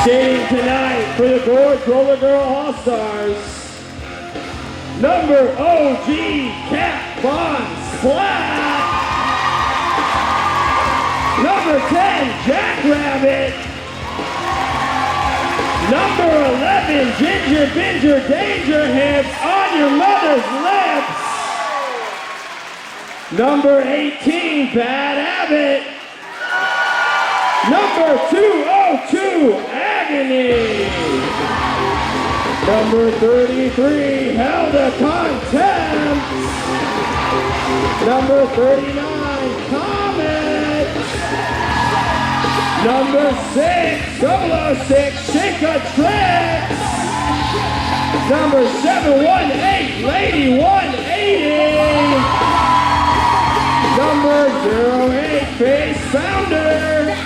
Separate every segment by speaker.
Speaker 1: Skating tonight for the Gorge Roller Girls All-Stars, number OG Cat Von Splat, number 10 Jackrabbit, number 11 Ginger Binger Danger Hips on your mother's lips, number 18 Bad Habit, number 202 Agony, number 33 Held to Contempt, number 39 Comet, number 6 006 Shake a Tricks, number 718 Lady 180, number 08 Face Founder,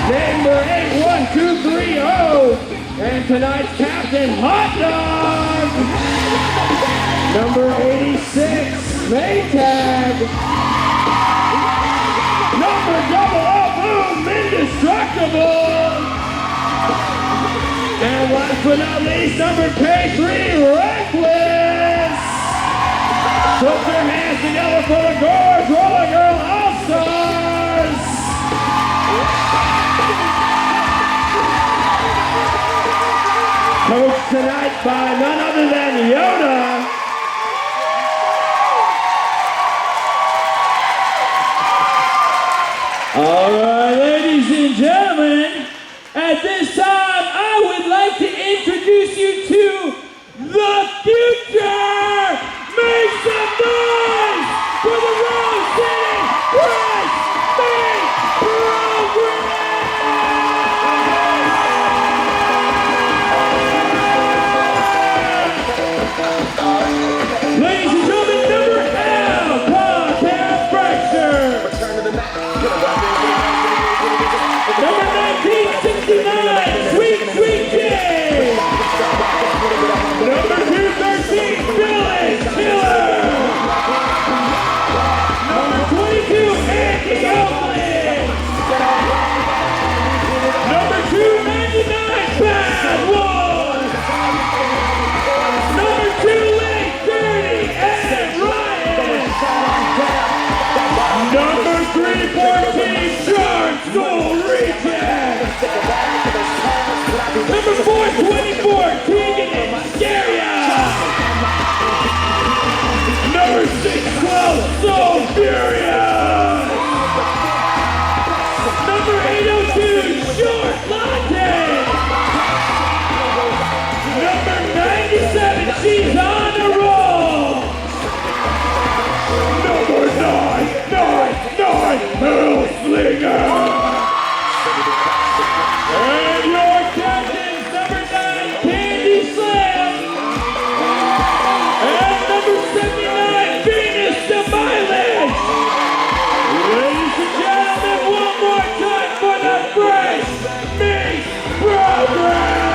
Speaker 1: number 81230, and tonight's captain, Hot Dog, number 86 Maytag, number 00 Boom Indestructible, and last but not least, number K3 Reckless. Put your hands together for the Gorge Roller Girls All-Stars. Coached tonight by none other than Yoda. All right, ladies and gentlemen, at this time, I would like to introduce you to the future. Make some noise for the Rose City FreshMeat program. Ladies and gentlemen, number L, Podcast Fracture. Number 1969, Sweet Sweet J. Number 213, Village Killer. Number 22, Andy Oakland. Number 299, Bad Wolf. Number 2, Lake Dirty, Ed Ryan. Number 314, Shark Soul Reject. Number 424, Keegan and Scaria. Number 612, Soul Furious. Number 802, Short Latte. Number 97, she's on a roll. Number 999, Hell Slinger. And your captains, number 9, Candy Slam. And number 79, Venus to Mileage. Ladies and gentlemen, one more time for the FreshMeat program.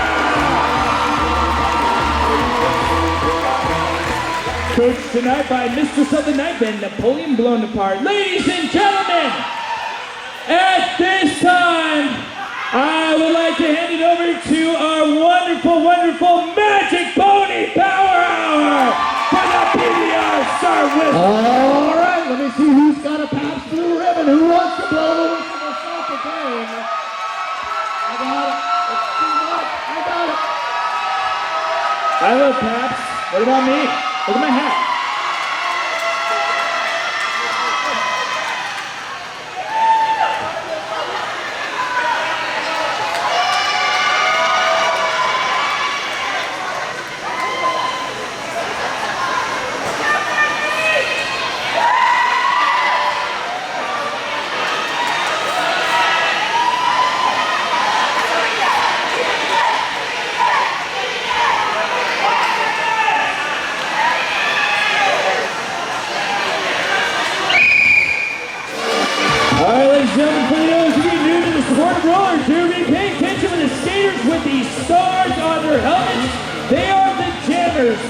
Speaker 1: Coached tonight by Mistress of the Night Band, Napoleon Blown Apart. Ladies and gentlemen, at this time, I would like to hand it over to our wonderful, wonderful Magic Pony Power Hour for the PBR Star Whistle.
Speaker 2: All right, let me see who's got a Pabst Blue Ribbon. Who wants to blow the whistle to start the game? I got it. It's too much. I got it.
Speaker 1: I love Pabst. What about me? Look at my hat.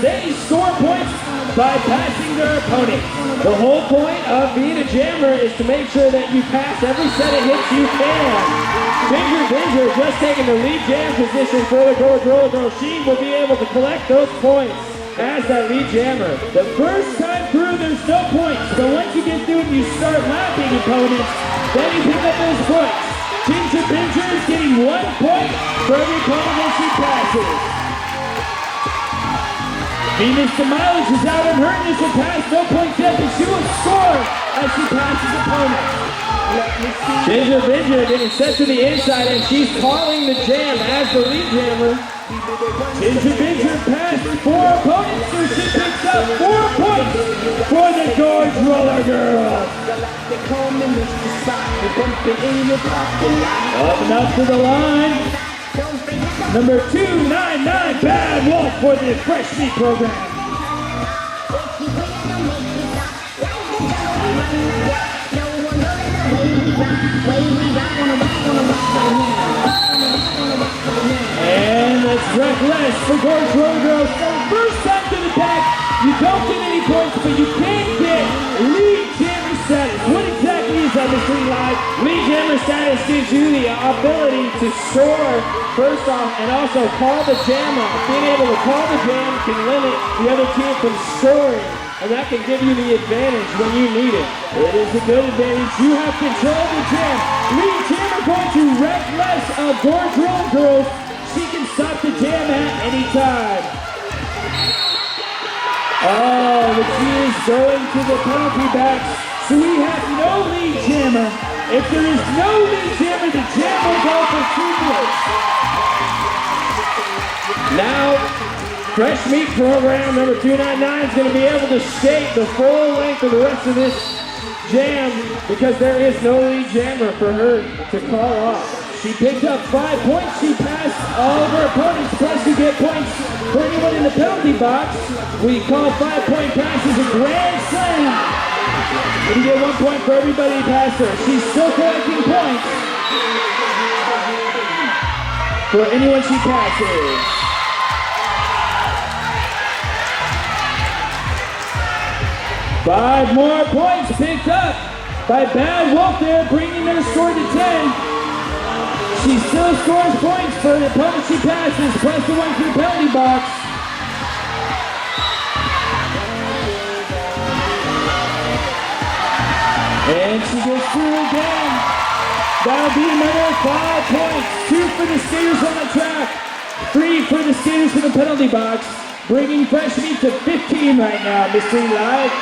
Speaker 1: They score points by passing their opponent. The whole point of being a jammer is to make sure that you pass every set of hits you can. Ginger just taking the lead jam position for the Gorge Roller Girls. She will be able to collect those points as that lead jammer. The first time through, there's no points, but once you get through and you start lapping opponents, then you pick up those points. Ginger is getting 1 point for every opponent that she passes. Venus to Mileage is out on her initial pass, no points yet, but she will score as she passes opponents. Ginger getting set to the inside, and she's calling the jam as the lead jammer. Ginger passed 4 opponents, so she picks up 4 points for the Gorge Roller Girls. Up and up to the line. Number 299, Bad Wolf for the FreshMeat program. And that's Reckless for Gorge Roller Girls. First time to the back, you don't get any points, but you can get lead jammer status. What exactly is that, Mr. Live? Lead jammer status gives you the ability to score first off and also call the jam off. Being able to call the jam can limit the other team from scoring, and that can give you the advantage when you need it. It is a good advantage. You have control of the jam. Lead jammer going to Reckless of Gorge Roller Girls. She can stop the jam at any time. Oh, the key is going to the penalty box. So we have no lead jammer. If there is no lead jammer, the jam will go for 2 points. Now, FreshMeat program number 299 is going to be able to skate the full length of the rest of this jam because there is no lead jammer for her to call off. She picked up 5 points. She passed all of her opponents, plus you get points for anyone in the penalty box. We call 5-point passes a grand slam. And you get 1 point for everybody past her. She's still collecting points for anyone she passes. 5 more points picked up by Bad Wolf there, bringing their score to 10. She still scores points for the opponent she passes, plus the one through the penalty box. And she goes through again. That'll be another 5 points. 2 for the skaters on the track, 3 for the skaters in the penalty box, bringing FreshMeat to 15 right now, Mr. Live.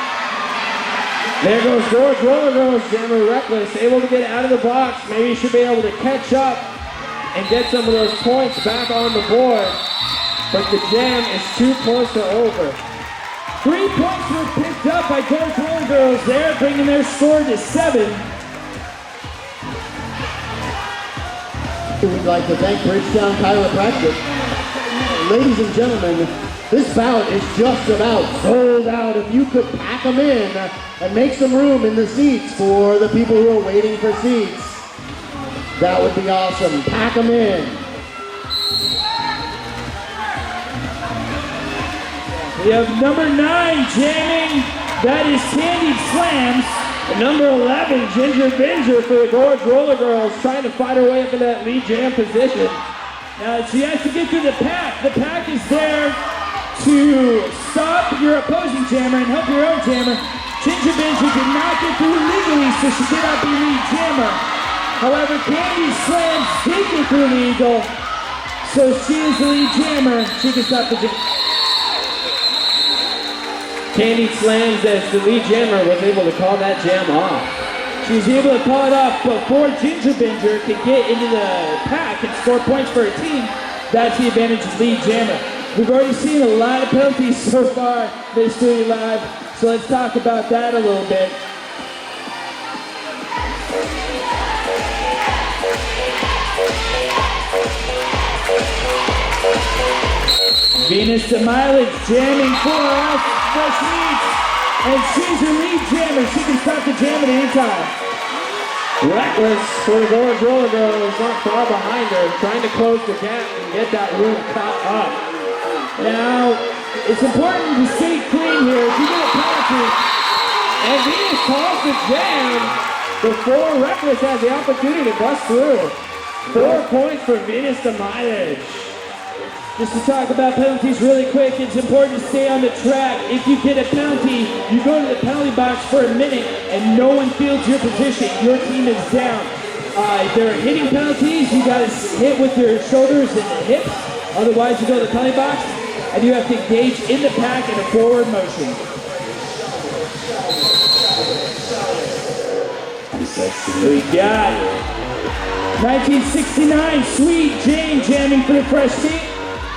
Speaker 1: There goes Gorge Roller Girls, jammer Reckless, able to get out of the box. Maybe she'll be able to catch up and get some of those points back on the board. But the jam is too close to over. 3 points were picked up by Gorge Roller Girls there, bringing their score to 7.
Speaker 2: We'd like to thank Bridgetown Chiropractic. Ladies and gentlemen, this bout is just about sold out. If you could pack them in and make some room in the seats for the people who are waiting for seats, that would be awesome. Pack them in.
Speaker 1: We have number 9 jamming, that is Candy Slams. And number 11, Ginger for the Gorge Roller Girls, trying to fight her way up in that lead jam position. Now she has to get through the pack. The pack is there to stop your opposing jammer and help your own jammer. Ginger did not get through legally, so she did not be lead jammer. However, Candy Slams did get through legal, so she is the lead jammer. She can stop the jam. Candy Slams, as the lead jammer, was able to call that jam off. She was able to call it off before Ginger can get into the pack and score points for her team. That's the advantage of lead jammer. We've already seen a lot of penalties so far this Studio Live, so let's talk about that a little bit. Venus to Mileage jamming for us, FreshMeat, and she's her lead jammer. She can start the jam at any time. Reckless for the Gorge Roller Girls, not far behind her, trying to close the gap and get that room caught up. Now, it's important to stay clean here. If you get a pass penalty. And Venus calls the jam before Reckless has the opportunity to bust through. 4 points for Venus to mileage. Just to talk about penalties really quick, it's important to stay on the track. If you get a penalty, you go to the penalty box for a minute and no one fields your position. Your team is down. If there are hitting penalties, you got to hit with your shoulders and hips. Otherwise, you go to the penalty box and you have to engage in the pack in a forward motion. We got 1969 Sweet Jane jamming for the FreshMeat.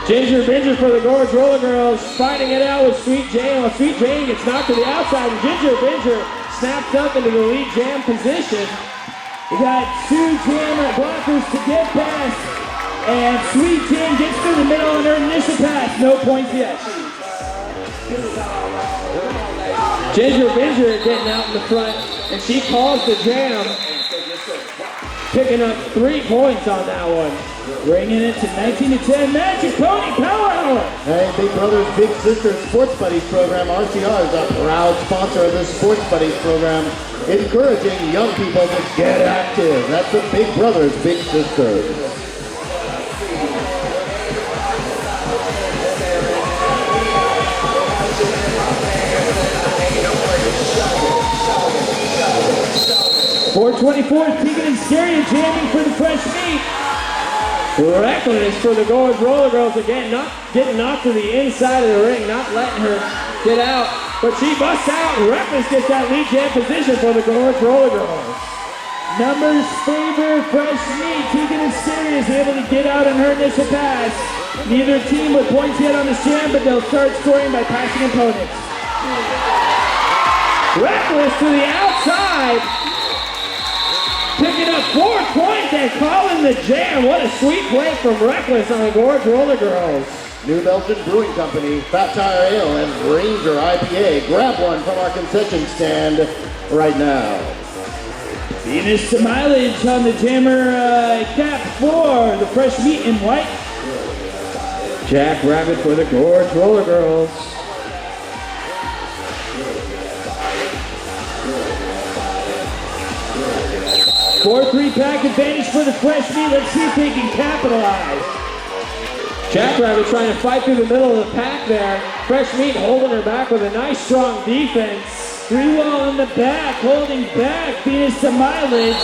Speaker 1: Ginger Binger for the Gorge Roller Girls fighting it out with Sweet Jane. While Sweet Jane gets knocked to the outside and Ginger Binger snaps up into the lead jam position. We got 2 jammer blockers to get past. And Sweet Jane gets through the middle on her initial pass. No points yet. Ginger Binger getting out in the front. And she calls the jam. Picking up 3 points on that one. Bringing it to 19-10, Magic Pony Power Hour.
Speaker 2: Hey, Big Brothers Big Sisters Sports Buddies program, RCR, is a proud sponsor of this Sports Buddies program, encouraging young people to get active. That's the Big Brothers Big Sisters.
Speaker 1: .424, Keegan and Scary jamming for the FreshMeat. Reckless for the Gorge Roller Girls again, not getting knocked to the inside of the ring, not letting her get out. But she busts out. Reckless gets that lead jam position for the Gorge Roller Girls. Numbers favor FreshMeat. Keegan and Scary is able to get out on her initial pass. Neither team with points yet on this jam, but they'll start scoring by passing opponents. Reckless to the outside. Picking up 4 points and calling the jam. What a sweet play from Reckless on the Gorge Roller Girls.
Speaker 2: New Belgian Brewing Company, Fat Tire Ale, and Ranger IPA. Grab one from our concession stand right now.
Speaker 1: Venus to mileage on the jammer cap for the FreshMeat in white. Jack Rabbit for the Gorge Roller Girls. 4-3 pack advantage for the FreshMeat. Let's see if they can capitalize. Jackrabbit trying to fight through the middle of the pack there. FreshMeat holding her back with a nice strong defense. 3-wall in the back, holding back. Venus to mileage.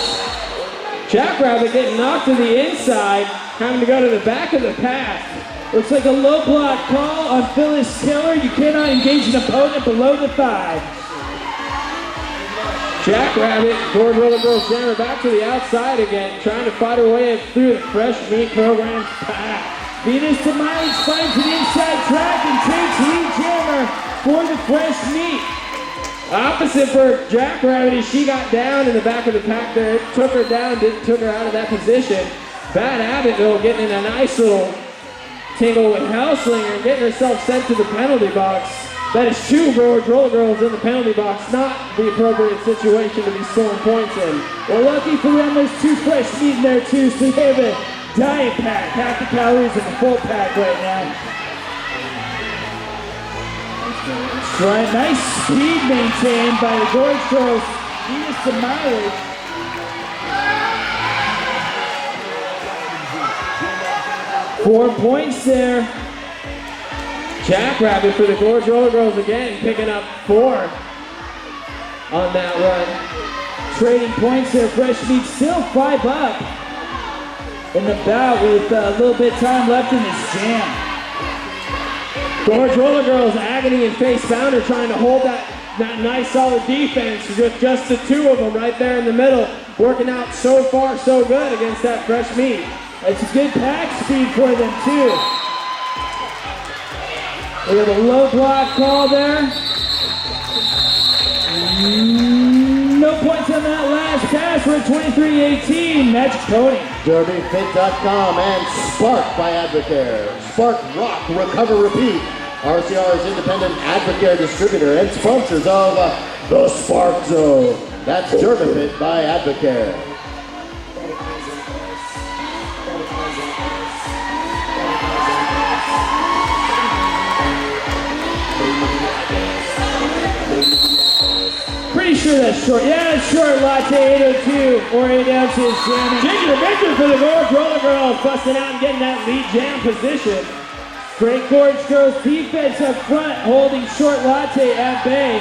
Speaker 1: Jackrabbit getting knocked to the inside, having to go to the back of the pack. Looks like a low block call on Phyllis Killer. You cannot engage an opponent below the thigh. Jackrabbit, Gorge Roller Girls jammer back to the outside again, trying to fight her way through the FreshMeat program's pack. Venus to mileage finds an inside track and takes lead jammer for the FreshMeat. Opposite for Jackrabbit as she got down in the back of the pack there. It took her down, took her out of that position. Bad Abbott though getting in a nice little tingle with Hellslinger and getting herself sent to the penalty box. That is 2 Gorge Roller Girls in the penalty box, not the appropriate situation to be scoring points in. Well, lucky for them, there's 2 FreshMeat in there too, so they have a diet pack, half the calories in the full pack right now. Right, nice speed maintained by the Gorge Girls. Venus to mileage. Four points there. Jackrabbit for the Gorge Roller Girls again, picking up 4 on that run. Trading points there. FreshMeat still 5 up in the bout with a little bit time left in this jam. Gorge Roller Girls, agony and face founder, trying to hold that nice solid defense with just the 2 of them right there in the middle, working out so far so good against that FreshMeat. It's a good pack speed for them too. We have a low block call there. No points on that last pass. We're at 23-18. Magic Pony.
Speaker 2: DerbyFit.com and Spark by Advocare. Spark, Rock, Recover, Repeat. RCR's independent Advocare distributor and sponsors of the Spark Zone. That's DerbyFit by Advocare.
Speaker 1: sure that's short. Yeah, it's short. Latte 802 or 8 ounces jamming. Ginger Binger for the Gorge Roller Girls, busting out and getting that lead jam position. Great Gorge Girls defense up front, holding short Latte at bay.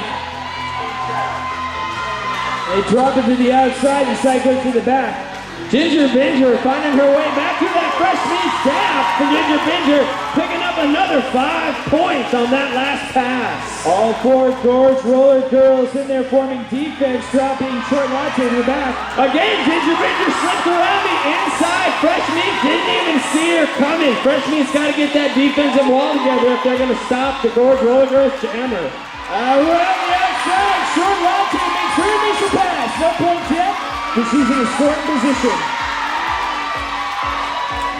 Speaker 1: They drop it to the outside and cycle it to the back. Ginger Binger finding her way back to that FreshMeat staff for Ginger Binger, picking up another 5 points on that last pass. All 4 Gorge Roller Girls in there forming defense, dropping short Latte to the back. Again, Ginger Binger slipped around the inside. FreshMeat didn't even see her coming. FreshMeat's got to get that defensive wall together if they're going to stop the Gorge Roller Girls jammer. Around the outside, short Latte makes her initial pass. No points yet. But she's in a short position.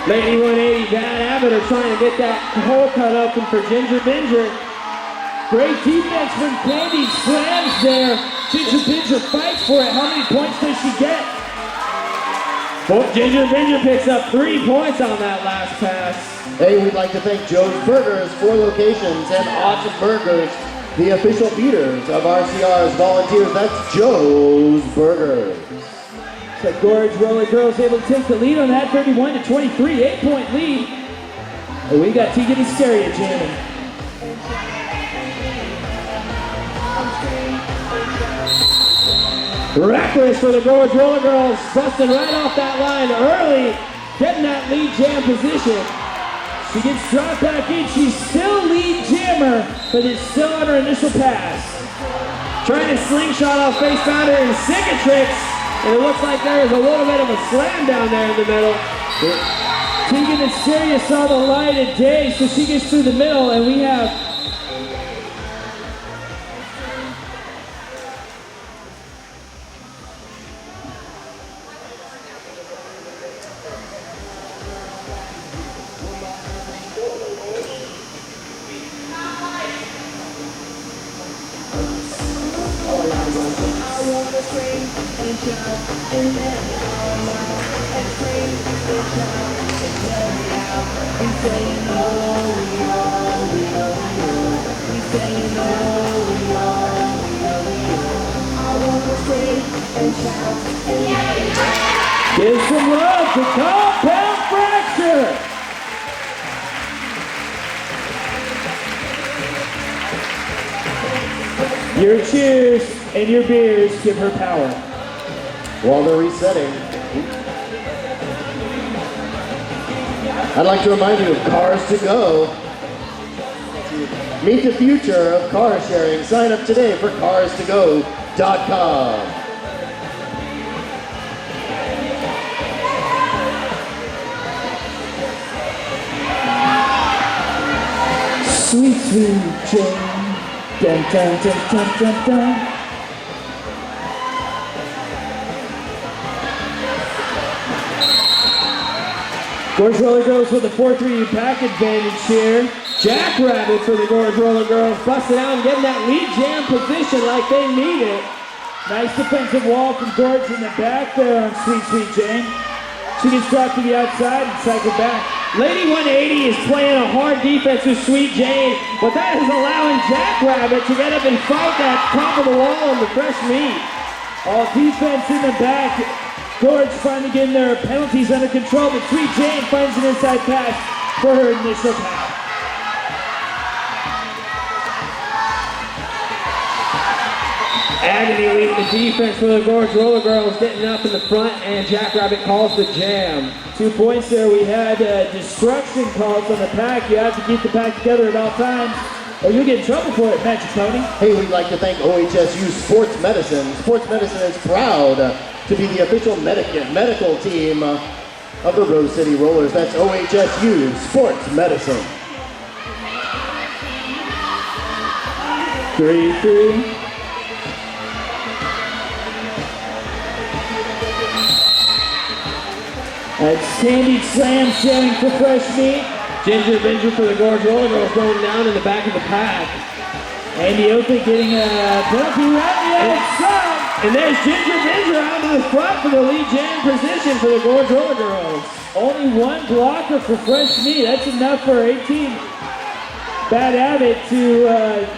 Speaker 1: Lady 180, Bad Abbott are trying to get that hole cut open for Ginger Binger. Great defense from Candy, slams there. Ginger Binger fights for it. How many points does she get? Ginger Binger picks up 3 points on that last pass.
Speaker 2: Hey, we'd like to thank Joe's Burgers, 4 locations, and Awesome Burgers, the official feeders of RCR's volunteers. That's Joe's Burgers.
Speaker 1: So Gorge Roller Girls able to take the lead on that 31-23, 8-point lead. And we got Tegan Hysteria jamming. Reckless for the Gorge Roller Girls, busting right off that line early, getting that lead jam position. She gets dropped back in. She's still lead jammer, but is still on her initial pass. Trying to slingshot off face pounder and Cicatrix. And it looks like there is a little bit of a slam down there in the middle. Tegan Hysteria saw the light of day, so she gets through the middle, and we have give some love to Compound Fracture. Your cheers and your beers give her power.
Speaker 2: While they're resetting, I'd like to remind you of Cars to Go. Meet the future of car sharing. Sign up today for carstogo.com.
Speaker 1: Sweet, sweet Jane. Dun, dun, dun, dun, dun, dun. Gorge Roller Girls with a 4-3 pack advantage here. Jackrabbit for the Gorge Roller Girls, busting out and getting that lead jam position like they need it. Nice defensive wall from Gorge in the back there on Sweet Sweet Jane. She gets dropped to the outside and cycled back. Lady 180 is playing a hard defense with Sweet Jane, but that is allowing Jackrabbit to get up and fight that top of the wall on the FreshMeat. All defense in the back. Gorge finally getting their penalties under control, but Sweet Jane finds an inside pass for her initial pass. Agony leading the defense for the Gorge Roller Girls, getting up in the front, and Jackrabbit calls the jam. 2 points there. We had destruction calls on the pack. You have to keep the pack together at all times, or you'll get in trouble for it, Magic Tony.
Speaker 2: Hey, we'd like to thank OHSU Sports Medicine. Sports Medicine is proud to be the official medical team of the Rose City Rollers. That's OHSU Sports Medicine.
Speaker 1: 3-3. Outstanding slam jamming for FreshMeat. Ginger Binger for the Gorge Roller Girls going down in the back of the pack. Andy Oakley getting a penalty right the outside. And there's Ginger Binger out to the front for the lead jam position for the Gorge Roller Girls. Only one blocker for FreshMeat. That's enough for 18. Bad Abbott to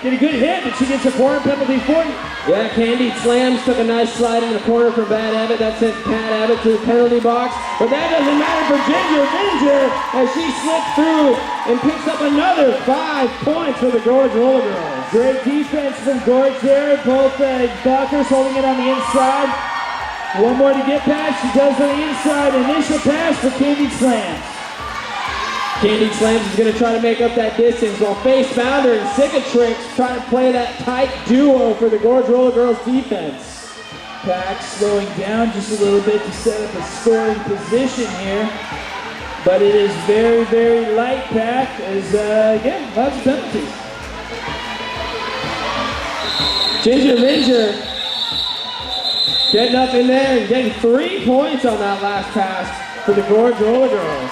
Speaker 1: get a good hit, but she gets a forearm penalty for it.
Speaker 3: Yeah, Candy Slams took a nice slide in the corner for Bad Abbott. That sent Pat Abbott to the penalty box. But that doesn't matter for Ginger as she slipped through and picks up another 5 points for the Gorge Roller Girls.
Speaker 1: Great defense from Gorge there. Both blockers holding it on the inside. One more to get past. She does on the inside. Initial pass for Candy Slams.
Speaker 3: Candy Slams is going to try to make up that distance while Face Founder and Cicatrix try to play that tight duo for the Gorge Roller Girls defense.
Speaker 1: Pack slowing down just a little bit to set up a scoring position here. But it is very, very light, Pack, as, again, lots of penalties.
Speaker 3: Ginger getting up in there and getting 3 points on that last pass for the Gorge Roller Girls.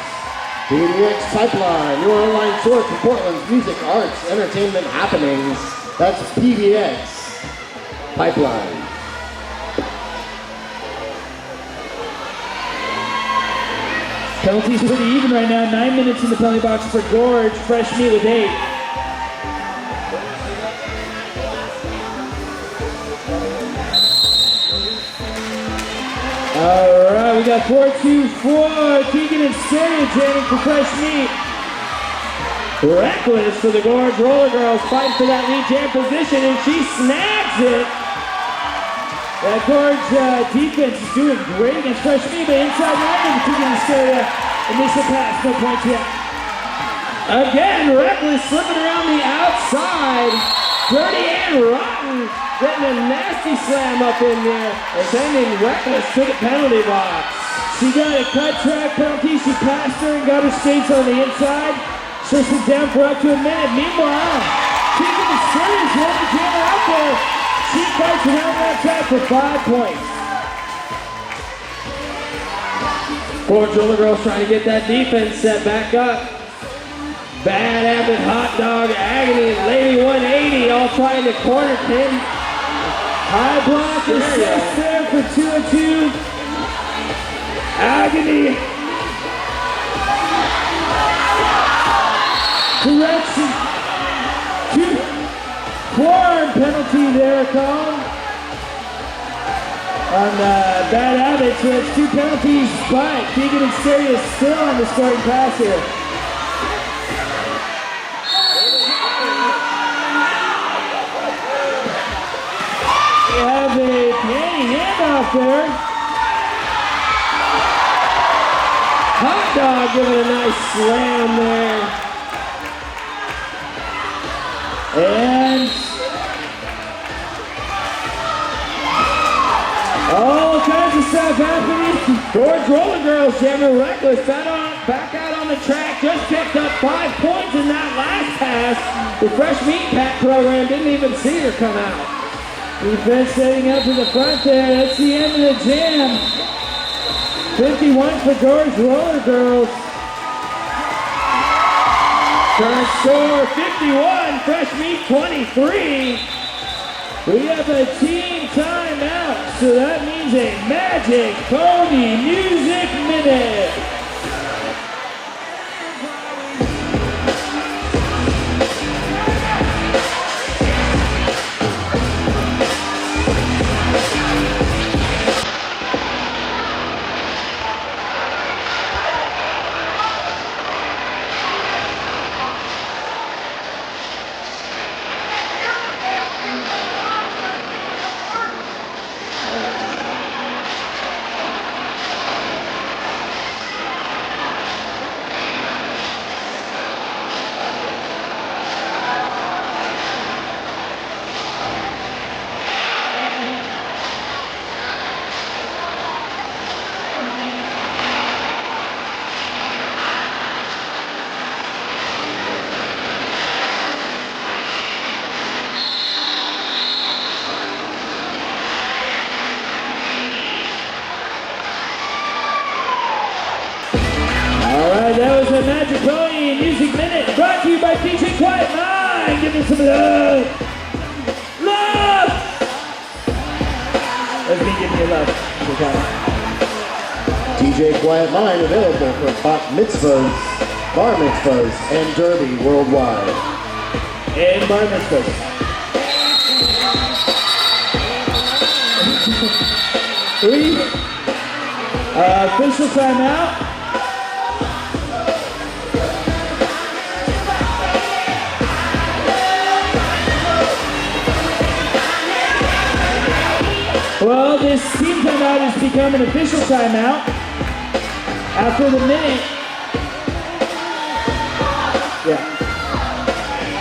Speaker 2: PDX Pipeline, your online source for Portland's music, arts, entertainment happenings. That's PDX Pipeline.
Speaker 1: Penalties pretty even right now. 9 minutes in the penalty box for Gorge. FreshMeat with 8. All right, we got 4-2-4. Keegan and Stereo jamming for FreshMeat.
Speaker 3: Reckless for the Gorge Roller Girls, fighting for that lead jam position, and she snags it.
Speaker 1: That Gorge defense is doing great against FreshMeat, but inside line of Keegan and Stereo. Initial pass, no points yet.
Speaker 3: Again, Reckless slipping around the outside. Dirty and Rotten getting a nasty slam up in there, sending Reckless to the penalty box.
Speaker 1: She got a cut track penalty. She passed her and got her skates on the inside. Shuts it down for up to a minute. Meanwhile, Keegan is serious. One to jam her out there. She fights around that track for 5 points.
Speaker 3: Gorge Roller Girls trying to get that defense set back up. Bad Abbott, Hot Dog, Agony, and Lady 180 all trying to corner pin.
Speaker 1: High block assist there for 2-2. Agony. Correction. 4-arm penalty there called on Bad Abbott. So that's 2 penalties, but Keegan and Stereo is still on the scoring pass here. We have a Danny handoff there.
Speaker 3: Hot Dog giving a nice slam there.
Speaker 1: And all kinds of stuff happening.
Speaker 3: Gorge Roller Girls jamming Reckless back out on the track. Just picked up 5 points in that last pass. The FreshMeat Pack program didn't even see her come out.
Speaker 1: Defense setting up to the front there. That's the end of the jam. 51 for Gorge Roller Girls.
Speaker 3: Current score 51, FreshMeat 23.
Speaker 1: We have a team timeout, so that means a Magic Pony Music Minute. That was a Magic Pony Music Minute brought to you by DJ Quiet Mind. Give me some love. Love! Let's be giving you love.
Speaker 2: DJ Quiet Mind available for bat mitzvahs, bar mitzvahs, and derby worldwide.
Speaker 1: and bar mitzvahs. Three. Official timeout. Well, this team timeout has become an official timeout. After the minute. Yeah.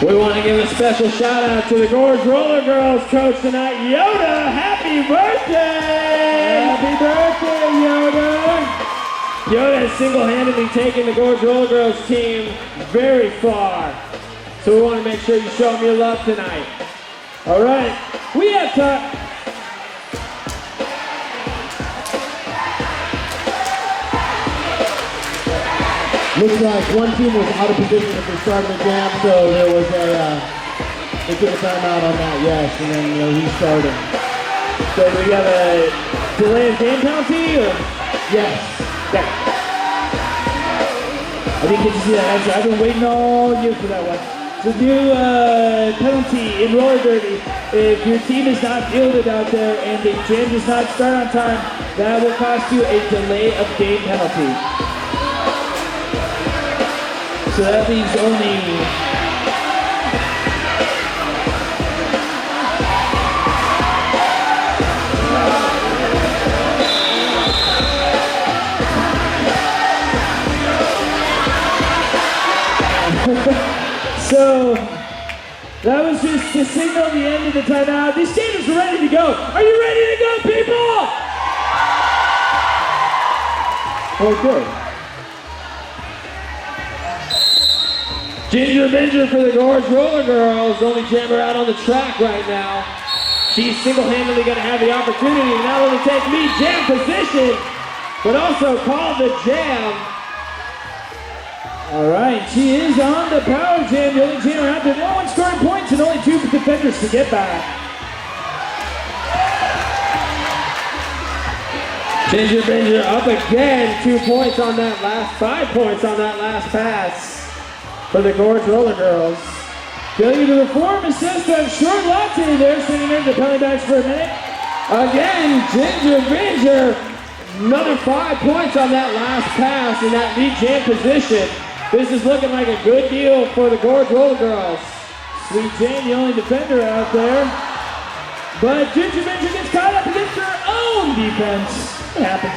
Speaker 3: We want to give a special shout out to the Gorge Roller Girls coach tonight, Yoda. Happy birthday!
Speaker 1: Happy birthday, Yoda!
Speaker 3: Yoda has single-handedly taken the Gorge Roller Girls team very far. So we want to make sure you show them your love tonight.
Speaker 1: All right, we have time.
Speaker 2: Looks like one team was out of position at the start of the jam, so there was they took a timeout on that, yes, and then restarting.
Speaker 1: So we got a delay of game penalty, or?
Speaker 2: Yes.
Speaker 1: Okay. I didn't get to see that answer. I've been waiting all year for that one. The new penalty in roller derby, if your team is not fielded out there and the jam does not start on time, that will cost you a delay of game penalty. So that leaves only so that was just to signal the end of the timeout. These skaters are ready to go. Are you ready to go, people?
Speaker 2: Okay.
Speaker 3: Ginger Binger for the Gorge Roller Girls, only jammer out on the track right now. She's single-handedly going to have the opportunity to not only take lead jam position, but also call the jam.
Speaker 1: All right, she is on the power jam, the only jammer out there. No one scoring points and only 2 defenders to get back.
Speaker 3: Ginger Binger up again, 2 points on that last, 5 points on that last pass for the Gorge Roller Girls.
Speaker 1: Failure to reform assist on short latte there, sending her to the penalty box for a minute.
Speaker 3: Again, Ginger Binger, another 5 points on that last pass in that lead jam position. This is looking like a good deal for the Gorge Roller Girls.
Speaker 1: Sweet Jane, the only defender out there. But Ginger Binger gets caught up against her own defense. It happens.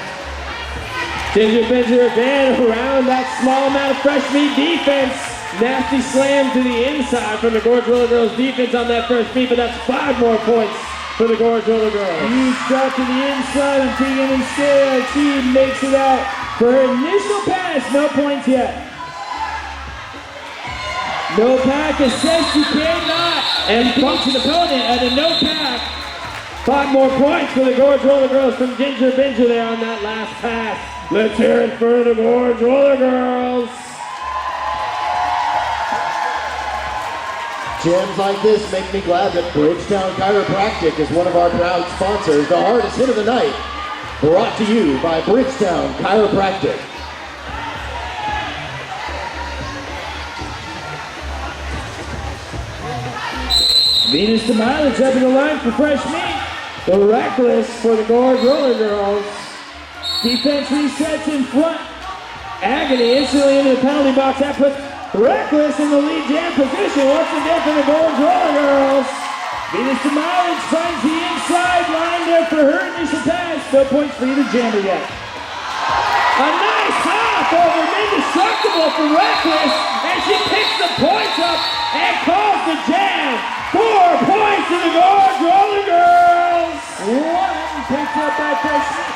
Speaker 3: Ginger Binger again around that small amount of FreshMeat defense. Nasty slam to the inside from the Gorge Roller Girls defense on that FreshMeat, but that's 5 more points for the Gorge Roller Girls.
Speaker 1: Huge drop to the inside and Tegan instead. She makes it out for her initial pass. No points yet. No pack assist, you cannot.
Speaker 3: And
Speaker 1: beats an opponent at a no pack.
Speaker 3: 5 more points for the Gorge Roller Girls from Ginger Binger there on that last pass. Let's hear it for the Gorge Roller Girls.
Speaker 2: Jams like this make me glad that Bridgetown Chiropractic is one of our proud sponsors. The hardest hit of the night, brought to you by Bridgetown Chiropractic.
Speaker 1: Venus to mileage up in the line for FreshMeat.
Speaker 3: The Reckless for the Gorge Roller Girls.
Speaker 1: Defense resets in front. Agony instantly into the penalty box. That puts Reckless in the lead jam position once again for the Gorge Roller Girls. Venus to mileage finds the inside line there for her initial pass. No points for either jammer yet.
Speaker 3: A nice hop over Indestructible for Reckless, and she picks the points up and calls the jam. 4 points to the Gorge Roller Girls.
Speaker 1: 1 picked up by FreshMeat.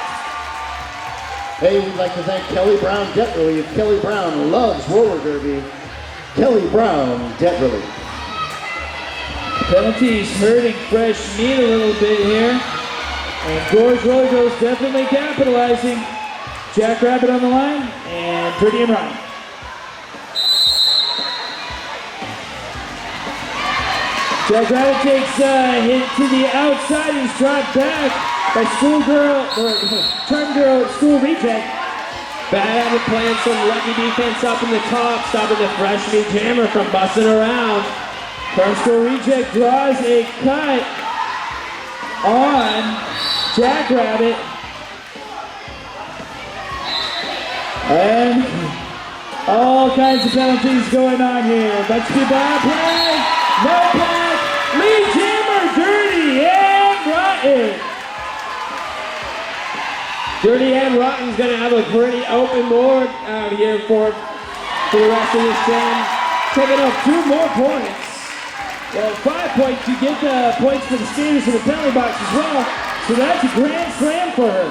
Speaker 2: Hey, we'd like to thank Kelly Brown Debt Relief. Kelly Brown loves roller derby. Kelly Brown Debt Relief.
Speaker 1: Penalties hurting FreshMeat a little bit here. And Gorge Roller Girls definitely capitalizing. Jackrabbit on the line, and Pretty and Ryan. Jackrabbit takes a hit to the outside and is dropped back by Schoolgirl, or Charm Girl, School Reject.
Speaker 3: Bad Habit playing some lucky defense up in the top, stopping the FreshMeat jammer from busting around.
Speaker 1: Carrasco reject draws a cut on Jackrabbit. And all kinds of penalties going on here. Let's be ball play. No pass. Lead jammer, Dirty and Rotten.
Speaker 3: Dirty and Rotten's gonna have a pretty open board out here for the rest of this game. Taking up 2 more points.
Speaker 1: Well, 5 points. You get the points for the skaters in the penalty box as well. So that's a grand slam for her.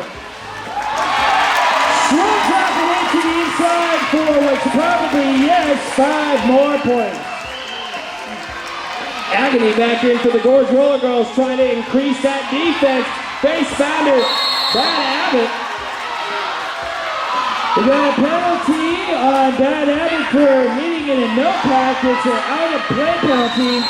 Speaker 1: Strong drop away to the inside for what's probably, yes, 5 more points.
Speaker 3: Agony back in for the Gorge Roller Girls, trying to increase that defense. Face founder, Bad Abbott.
Speaker 1: We got a penalty on Bad Abbott for hitting in a no pack. It's an out of play penalty.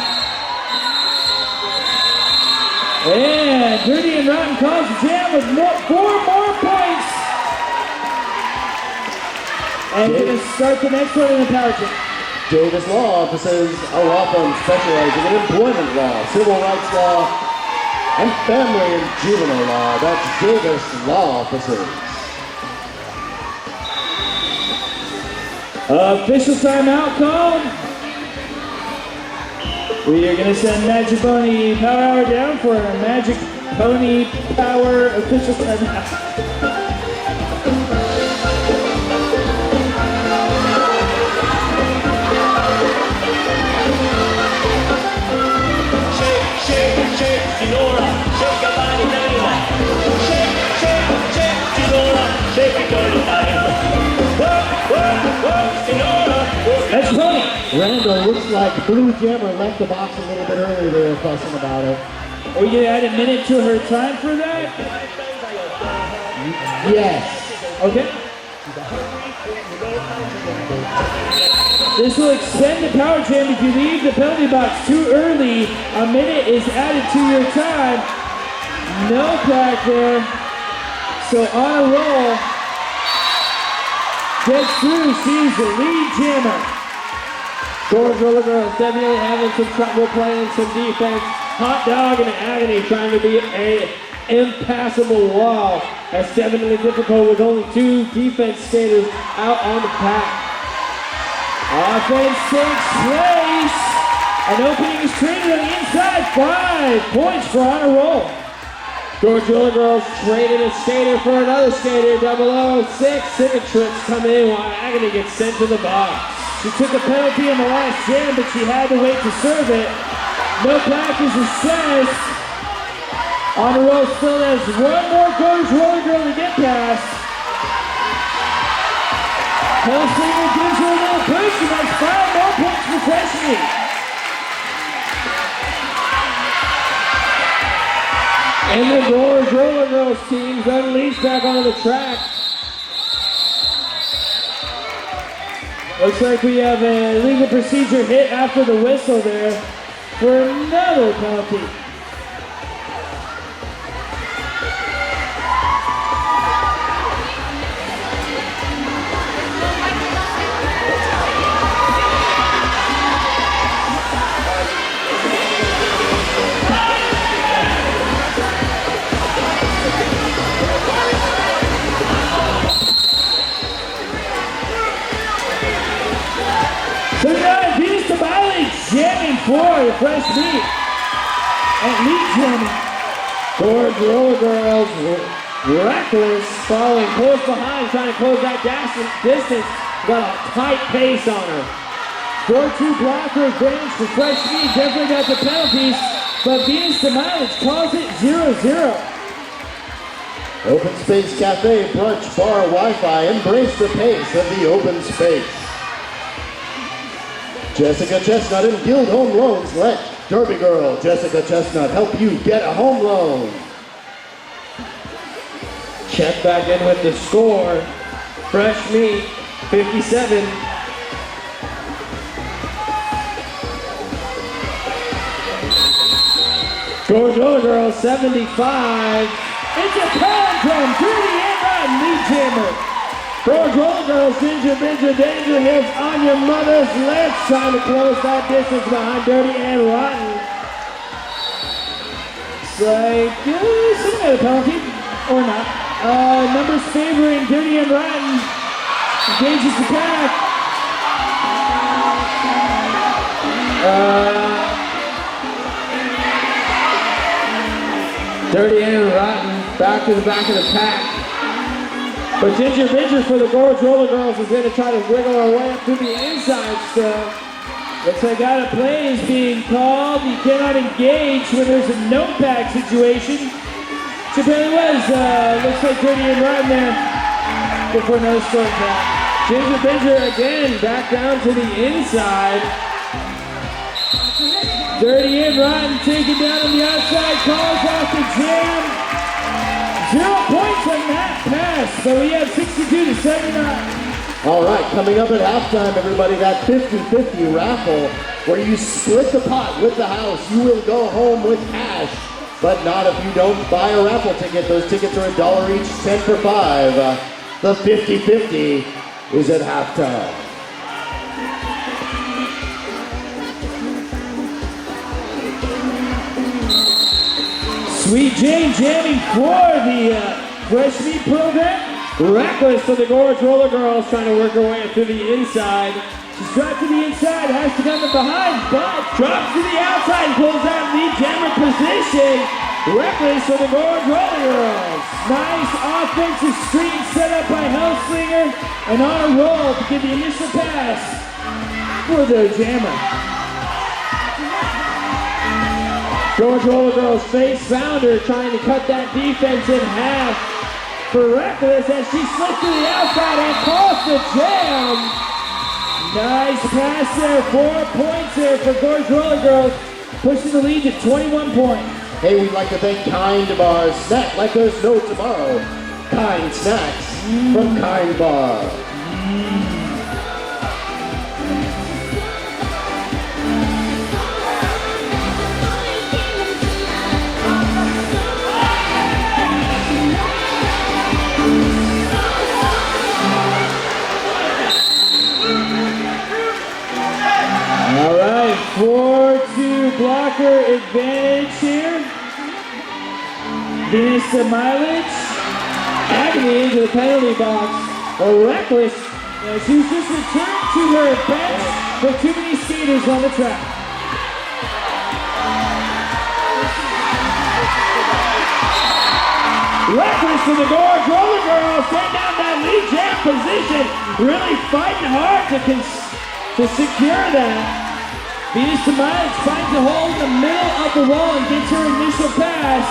Speaker 1: And Dirty and Rotten calls the jam with 4 more points. And gonna start the next one in the power jam.
Speaker 2: Davis Law Offices, a law firm specializing in employment law, civil rights law, and family and juvenile law. That's Davis Law Offices.
Speaker 1: Official timeout call. We are going to send Magic Pony Power Hour down for our Magic Pony Power official timeout. That's Pony.
Speaker 2: Randall looks like Blue Jammer left the box a little bit early. They were fussing about it.
Speaker 1: Are we going to add a minute to her time for that?
Speaker 2: Yes.
Speaker 1: Okay. This will extend the power jam. If you leave the penalty box too early, a minute is added to your time. No crack there. So on a roll. Gets through, sees the lead jammer.
Speaker 3: Gorge Roller Girls definitely having some trouble playing some defense. Hot Dog and Agony trying to be an impassable wall. That's definitely difficult with only 2 defense skaters out on the pack.
Speaker 1: Offense takes place. An opening is created on the inside. 5 points for on a roll.
Speaker 3: Gorge Roller Girls traded a skater for another skater. 006. Cicatrix coming in while Agony gets sent to the box.
Speaker 1: She took a penalty in the last jam, but she had to wait to serve it. No pack is assessed. On the roll still has 1 more Gorge Roller Girl to get past. Hellslinger gives her a little push, and that's 5 more points for FreshMeat.
Speaker 3: And the Gorge Roller Girls team's unleashed back onto the track.
Speaker 1: Looks like we have a legal procedure hit after the whistle there for another penalty. So now Venus to Miley jamming for the FreshMeat. And lead jamming.
Speaker 3: Gorge Roller Girls reckless, falling close behind, trying to close that distance. Got a tight pace on her.
Speaker 1: 4-2 blocker advantage for FreshMeat. Definitely got the penalties, but Venus to Mileage calls it 0-0.
Speaker 2: Open Space Cafe, brunch, bar, Wi-Fi. Embrace the pace of the open space. Jessica Chestnut and Guild Home Loans. Let Derby Girl Jessica Chestnut help you get a home loan.
Speaker 3: Check back in with the score. FreshMeat 57. Gorge Roller Girls 75.
Speaker 1: It's a palindrome. Dirty and Rotten lead jammer.
Speaker 3: Gorge Roller Girls, Ginger, Binger, Danger Hips on your mother's lips. Trying to close that distance behind Dirty and Rotten. It's like, some kind of penalty, or not. Numbers favoring Dirty and Rotten. Engages the pack. Dirty and Rotten back to the back of the pack. But Ginger Binger for the Gorge Roller Girls is going to try to wiggle her way up to the inside still.
Speaker 1: Looks like out of play is being called. You cannot engage when there's a no pack situation. Which apparently was, looks like Dirty and Rotten there before no storm pack.
Speaker 3: Ginger Binger again back down to the inside.
Speaker 1: Dirty and Rotten taken down on the outside, calls off the jam. 0 points on that pass, so we have 62 to 79.
Speaker 2: All right, coming up at halftime, everybody, that 50-50 raffle where you split the pot with the house. You will go home with cash, but not if you don't buy a raffle ticket. Those tickets are $1 each, 10 for 5. The 50-50 is at halftime.
Speaker 1: Sweet Jane jamming for the FreshMeat program.
Speaker 3: Reckless for the Gorge Roller Girls trying to work her way through the inside.
Speaker 1: She's dropped to the inside, has to come from behind, but
Speaker 3: Drops to the outside and pulls out lead jammer position. Reckless for the Gorge Roller Girls.
Speaker 1: nice offensive screen set up by Hellslinger, and on a roll to get the initial pass for the jammer.
Speaker 3: Gorge Roller Girls face founder trying to cut that defense in half for Reckless as she slips to the outside and calls the jam.
Speaker 1: Nice pass there, 4 points there for Gorge Roller Girls, pushing the lead to 21 points.
Speaker 2: Hey, we'd like to thank Kind Bar Snack like there's no tomorrow. Kind Snacks from Kind Bar.
Speaker 1: All right, 4-2 blocker advantage here. Venus to mileage.
Speaker 3: Agony into the penalty box. A Reckless.
Speaker 1: She's just returned to her bench for too many skaters on the track.
Speaker 3: Reckless to the Gorge Roller Girls. Take down that lead jam position. Really fighting hard to secure that.
Speaker 1: Venus to mileage finds a hole in the middle of the wall and gets her initial pass.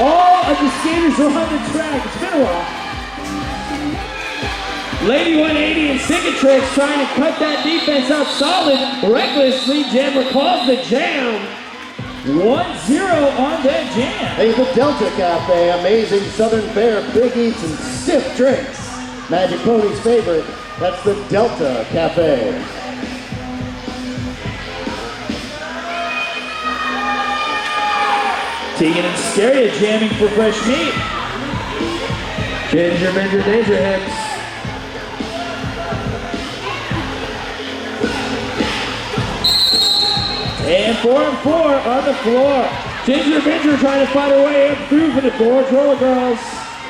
Speaker 1: All of the skaters are on the track. It's been a while.
Speaker 3: Lady 180 and Cicatrix trying to cut that defense out solid. Reckless lead jammer calls the jam.
Speaker 1: 1-0 on that jam.
Speaker 2: Hey, the Delta Cafe, amazing southern fare, big eats and stiff drinks. Magic Pony's favorite, that's the Delta Cafe.
Speaker 1: Tegan and Scaria jamming for FreshMeat.
Speaker 3: Ginger Binger Danger Hips.
Speaker 1: And 4-on-4 on the floor.
Speaker 3: Ginger Binger trying to fight her way up through for the Gorge Roller Girls.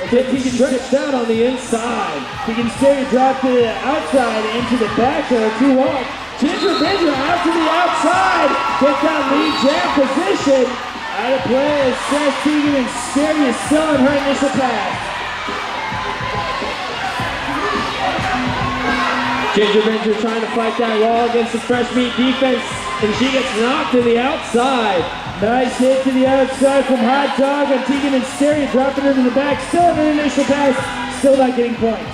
Speaker 3: Tegan stretched down on the inside.
Speaker 1: Tegan Scaria dropped to the outside into the back there, 2-1.
Speaker 3: Ginger Binger out to the outside. Gets that lead jam position.
Speaker 1: Out of play as Seth Tegan and Scaria still on her initial pass.
Speaker 3: Ginger Binger trying to fight that wall against the FreshMeat defense, and she gets knocked to the outside.
Speaker 1: Nice hit to the outside from Hot Dog on Tegan and Scaria, dropping her to the back, still on her initial pass, still not getting points.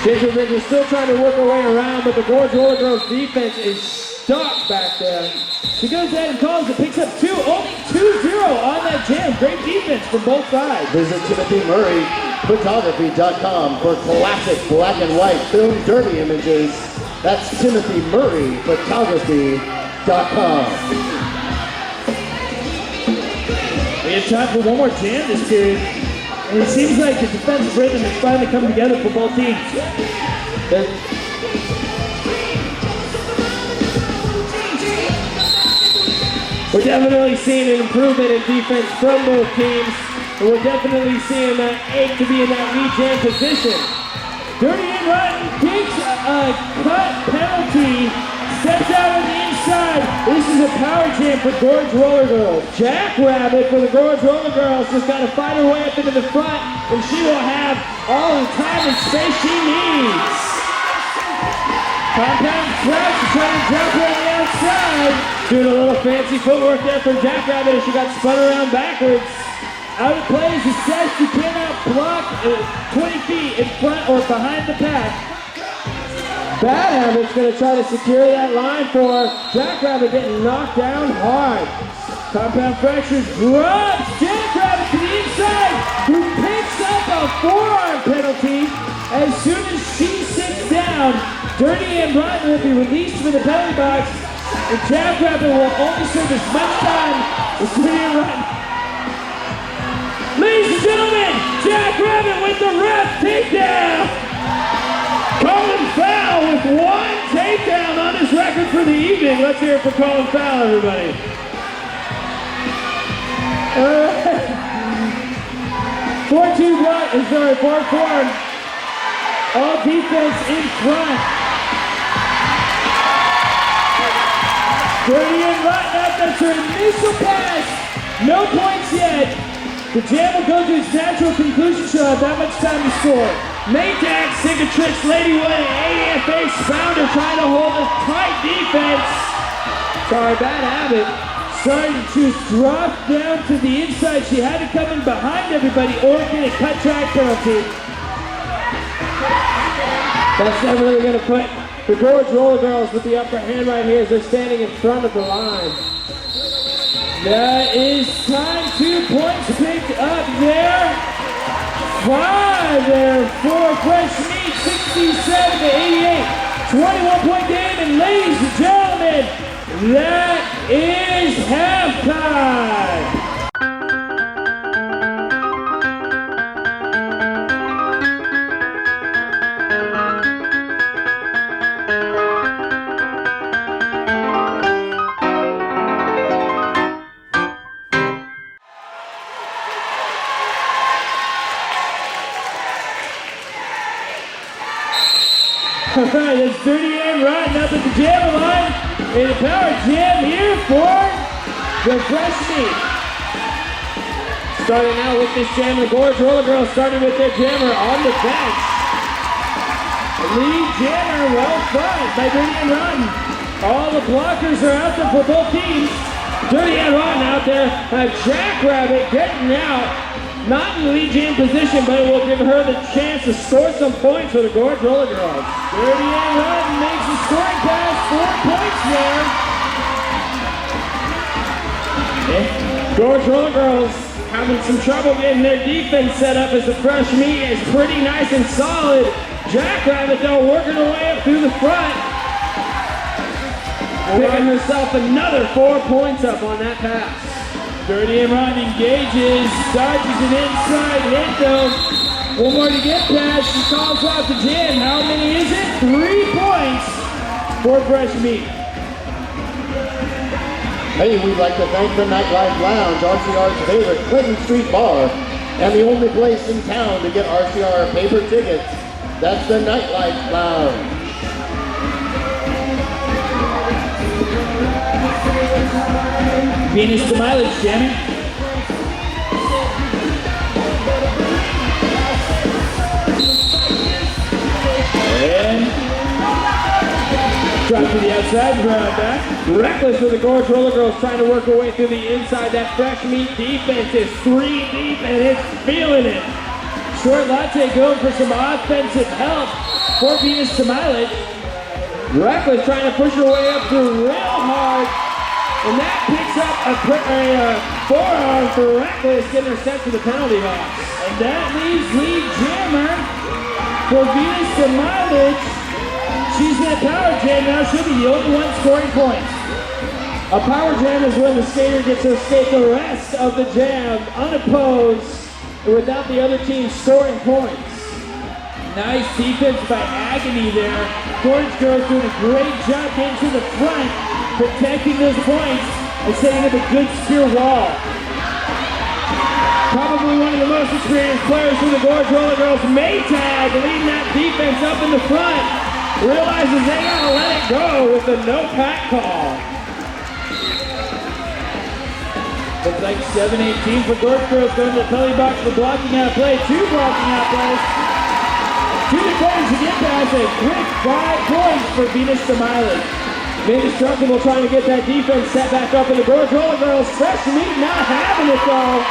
Speaker 3: Ginger Binger still trying to work her way around, but the Gorge Roller Girls defense is stuck back there.
Speaker 1: She goes ahead and calls it, picks up two, only 2-0 on that jam. Great defense from both sides.
Speaker 2: Visit TimothyMurrayPhotography.com for classic black and white film derby images. That's TimothyMurrayPhotography.com.
Speaker 1: We have time for one more jam this period. And it seems like the defensive rhythm is finally coming together for both teams.
Speaker 3: We're definitely seeing an improvement in defense from both teams, and we're definitely seeing that ache to be in that lead jam position.
Speaker 1: Dirty and Rotten kicks a cut penalty, steps out on the inside. This is a power jam for Gorge Roller Girls.
Speaker 3: Jackrabbit for the Gorge Roller Girls just got to fight her way up into the front, and she will have all the time and space she needs.
Speaker 1: Compound crouch, trying to jump her on the outside.
Speaker 3: Doing a little fancy footwork there for Jackrabbit as she got spun around backwards.
Speaker 1: Out of play is assessed. You cannot block 20 feet in front or behind the pack.
Speaker 3: Bad Habit's going to try to secure that line for Jackrabbit, getting knocked down hard.
Speaker 1: Compound fracture drops Jackrabbit to the inside, who picks up a forearm penalty as soon as she sits down. Dirty and Rotten will be released from the penalty box, and Jackrabbit will only serve as much time as Dirty and Rotten. Ladies and gentlemen, Jackrabbit with the ref takedown. Colin Fowl with one takedown on his record for the evening. Let's hear it for Colin Fowl, everybody. 4-4. All defense in front. Dirty and Rotten out. That's her initial pass. No points yet. The jam will go to its natural conclusion. She'll have that much time to score. Maytag, Cicatrix, Lady Wood, and AFA Spounder trying to hold a tight defense.
Speaker 3: Sorry, Bad Habit.
Speaker 1: Starting to choose drop down to the inside. She had to come in behind everybody or get a cut track penalty.
Speaker 3: That's definitely going to put the Gorge Roller Girls with the upper hand right here as they're standing in front of the line.
Speaker 1: That is time. 2 points picked up there. 5 there for FreshMeat. 67-88. 21-point game. And ladies and gentlemen, that is halftime. All right, that's Dirty and Rotten up at the jammer line. And a power jam here for the FreshMeat.
Speaker 3: Starting out with this jam, the Gorge Roller Girls started with their jammer on the bench.
Speaker 1: Lead jammer, well fought by Dirty and Rotten. All the blockers are out there for both teams.
Speaker 3: Dirty and Rotten out there. Jackrabbit getting out. Not in the lead jam position, but it will give her the chance to score some points for the Gorge Roller Girls.
Speaker 1: Dirty and Rotten makes a scoring pass, 4 points there.
Speaker 3: Gorge Roller Girls having some trouble getting their defense set up as the FreshMeat is pretty nice and solid. Jackrabbit though working her way up through the front. Picking herself another 4 points up on that pass.
Speaker 1: Dirty and Rotten engages, dodges an inside hit though. One more to get past, she calls out the jam. How many is it? 3 points for FreshMeat.
Speaker 2: Hey, we'd like to thank the Nightlife Lounge, RCR's favorite Clinton Street bar, and the only place in town to get RCR paper tickets. That's the Nightlife Lounge.
Speaker 1: Venus to mileage, jamming. And drop to the outside, ground back.
Speaker 3: Reckless with the Gorge Roller Girls trying to work her way through the inside. That FreshMeat defense is 3 deep and it's feeling it.
Speaker 1: Short Latte going for some offensive help for Venus to mileage.
Speaker 3: Reckless trying to push her way up through real hard. And that picks up a forearm for Reckless, getting her sent to the penalty box.
Speaker 1: And that leaves lead jammer for Venus to mileage. She's in a power jam now. She'll be the only one scoring points.
Speaker 3: A power jam is when the skater gets to skate the rest of the jam unopposed. without the other team scoring points.
Speaker 1: Nice defense by Agony there. Gorge Girls doing a great job getting to the front, protecting those points, and setting up a good spear wall.
Speaker 3: Probably one of the most experienced players for the Gorge Roller Girls, Maytag, leading that defense up in the front. Realizes they gotta let it go with the no pack call.
Speaker 1: Looks like 7-18 for Gorge Girls going to the penalty box for blocking out play. 2 blocking out plays. 2 defenders to get past a quick 5 points for Venus Smiley.
Speaker 3: Indestructible trying to get that defense set back up in the Gorge Roller Girls. FreshMeat not having it though.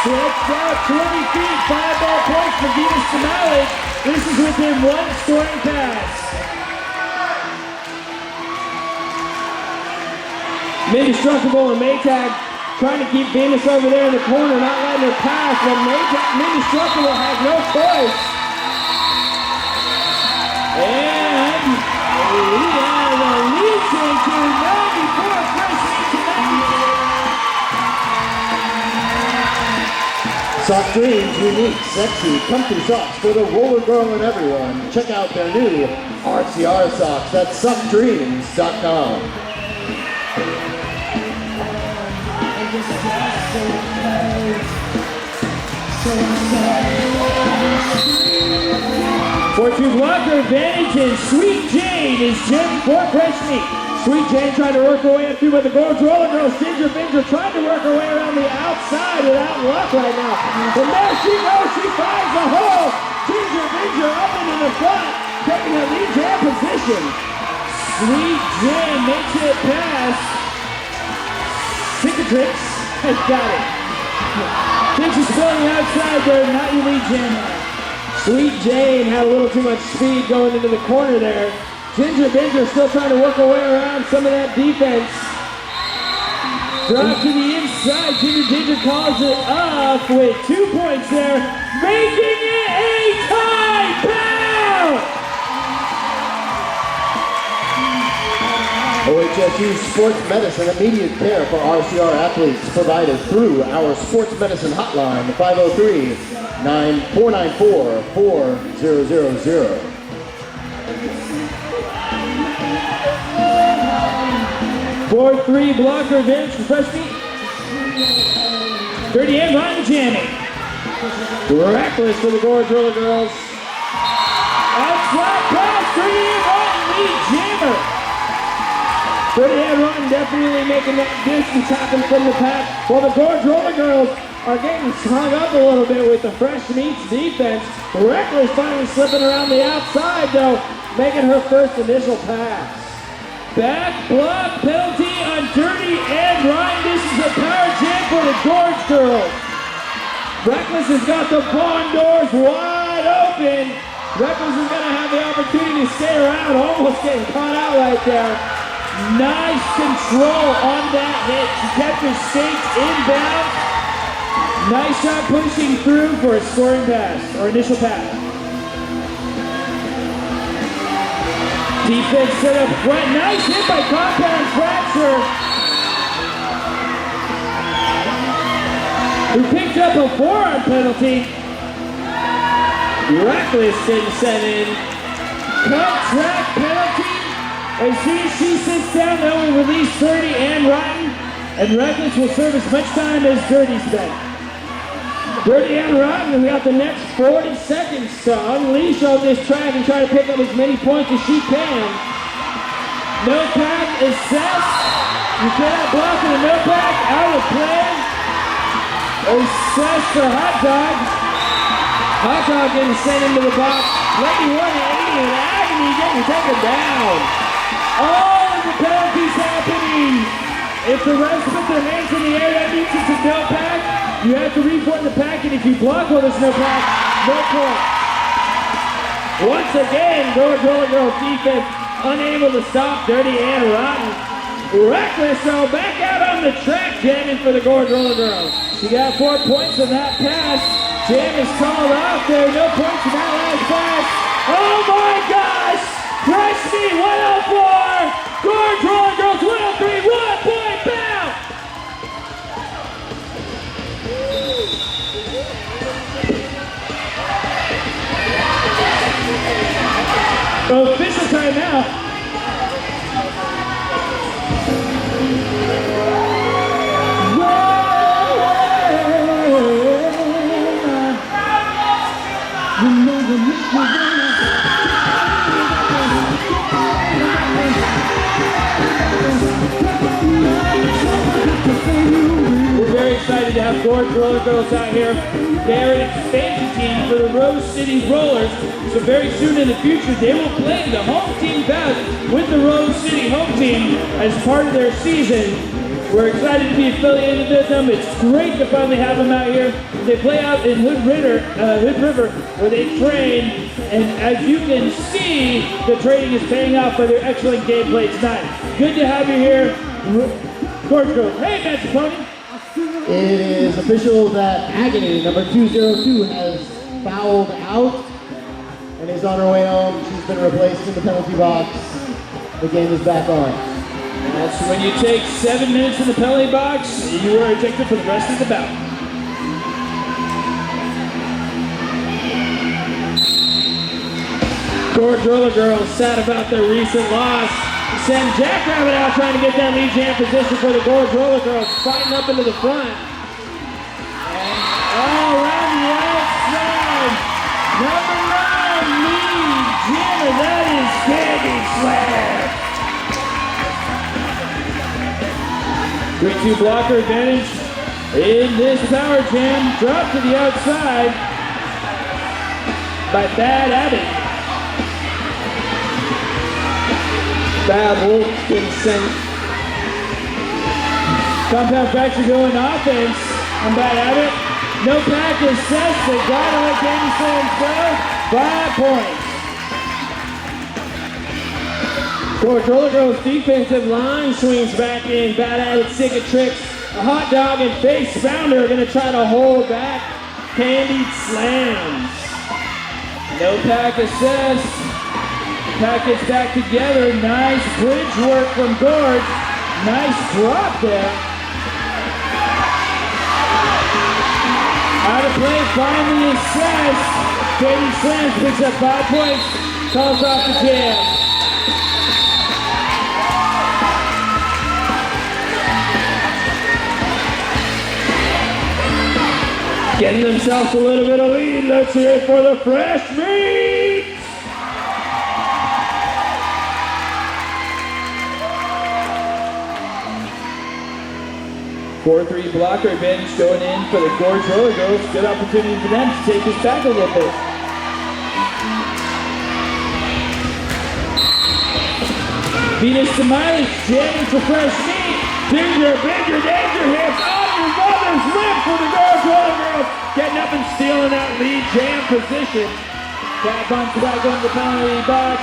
Speaker 1: Slips out 20 feet, 5 ball points for Venus Smiley. This is within 1 scoring pass.
Speaker 3: Indestructible and Maytag trying to keep Venus over there in the corner, not letting her pass, but Indestructible has no choice.
Speaker 1: And we have a lead change to 94 FreshMeat tonight.
Speaker 2: Sock Dreams, unique, sexy, comfy socks for the roller girl and everyone. Check out their new RCR socks. That's sockdreams.com.
Speaker 1: For 2 blocker advantage, and Sweet Jane is Jim for FreshMeat.
Speaker 3: Sweet Jane trying to work her way up through, but the Gorge Roller Girls, Ginger Binger trying to work her way around the outside without luck right now. And there she goes, she finds the hole. Ginger Binger up into the front, taking a lead jam position.
Speaker 1: Sweet Jane makes it pass. Cicatrix has got it. Thinks she's going outside there, not your lead jam.
Speaker 3: Sweet Jane had a little too much speed going into the corner there. Ginger Binger still trying to work her way around some of that defense.
Speaker 1: Drop to the inside, Ginger calls it off with 2 points there, making it a tie bout!
Speaker 2: OHSU Sports Medicine immediate care for RCR athletes provided through our sports medicine hotline 503-494-4000.
Speaker 1: 4-3 blocker advantage for FreshMeat. Dirty end line jamming.
Speaker 3: Reckless for the Gorge Roller Girls.
Speaker 1: Outside pass, dirty end line lead jammer.
Speaker 3: Dirty Head Rotten definitely making that distance happen from the pack, while the Gorge Roller Girls are getting hung up a little bit with the FreshMeat's defense. Reckless finally slipping around the outside though, making her first initial pass.
Speaker 1: Back block penalty on Dirty Ed Ryan. This is a power jam for the Gorge Girls.
Speaker 3: Reckless has got the barn doors wide open. Reckless is going to have the opportunity to stay around, almost getting caught out right there.
Speaker 1: Nice control on that hit. She kept her skates inbound. Nice shot pushing through for a scoring pass, or initial pass. Defense set up front. Nice hit by Compound Fracture, who picked up a forearm penalty.
Speaker 3: Reckless didn't set in.
Speaker 1: Contract penalty. As soon as she sits down, they will release Dirty and Rotten, and Reckless will serve as much time as Dirty spent.
Speaker 3: Dirty and Rotten, we got the next 40 seconds to unleash on this track and try to pick up as many points as she can.
Speaker 1: No pack assessed. You cannot block with a no pack. Out of play. Assessed for Hot Dog.
Speaker 3: Hot Dog getting sent into the box. Lady 180 in agony getting taken down.
Speaker 1: All of the penalties happening. If the refs put their hands in the air, that means it's a no pack. You have to reform the pack, and if you block while there's no pack, no point.
Speaker 3: Once again, Gorge Roller Girls defense unable to stop Dirty and Rotten. Reckless though, back out on the track, jamming for the Gorge Roller Girls.
Speaker 1: She got 4 points on that pass. Jam is called off there. No points in that last pass. Oh my gosh! FreshMeat 104! Gorge Roller Girls 103! 1 point bout! timeout. We're very excited to have Gorge Roller Girls out here. They're an expansion team for the Rose City Rollers. So very soon in the future, they will play the home team bout with the Rose City home team as part of their season. We're excited to be affiliated with them. It's great to finally have them out here. They play out in Hood River where they train. And as you can see, the training is paying off for their excellent gameplay tonight. Good to have you here, Gorge Girls. Hey, Master Pony.
Speaker 2: It is official that Agony, number 202, has fouled out and is on her way home. She's been replaced in the penalty box. The game is back on.
Speaker 1: That's when you take 7 minutes in the penalty box, you are ejected for the rest of the bout. Gorge Roller Girls sad about their recent loss. Send Jackrabbit out trying to get that lead jam position for the Gorge Roller Girls, fighting up into the front. All around the outside, number 9 lead jammer, that is Candy Slam. 3-2 blocker advantage in this power jam. Drop to the outside by Bad Abbott. Bad Wilkinson. Compound fracture going offense on Bad Abbott. No pack assessed. They gotta let Candy Slam go. 5 points. Gorge Roller Girls defensive line swings back in. Bad Abbott secret tricks. A hot dog and face founder are gonna try to hold back Candy Slams. No pack assessed. Packets back together. Nice bridge work from Gorge. Nice drop there. Out of play, finally assessed. Candy Slams picks up 5 points. Calls off the jam. Getting themselves a little bit of lead. Let's hear it for the FreshMeat. 4-3 blocker advantage going in for the Gorge Roller Girls. Good opportunity for them to take this back a little bit. Venus to mileage, jamming for FreshMeat. Danger, danger hits on your mother's lip for the Gorge Roller Girls. Getting up and stealing that lead jam position. Cat bounce back on the penalty box.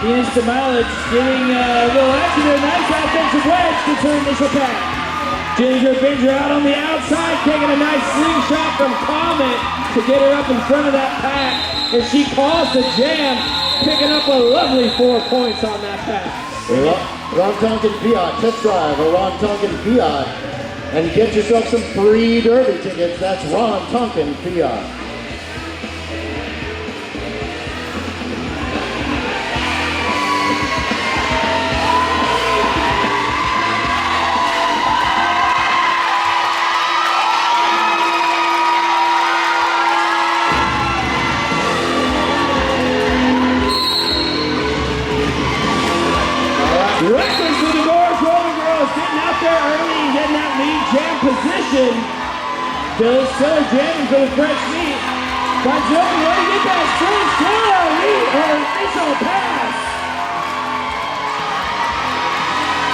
Speaker 1: Venus to mileage, giving a little action there. Nice offensive wedge to her initial pass. Ginger out on the outside, taking a nice slingshot from Comet to get her up in front of that pack. And she calls the jam, picking up a lovely 4 points on that pass.
Speaker 2: Ron Tonkin Fiat, test drive a Ron Tonkin Fiat. And get yourself some free Derby tickets. That's Ron Tonkin Fiat.
Speaker 1: Reckless with the Gorge Roller Girls, getting out there early and getting that lead jam position. Bill Stiller jamming for the FreshMeat. By Joey, let me get that straight score. Lead or initial pass.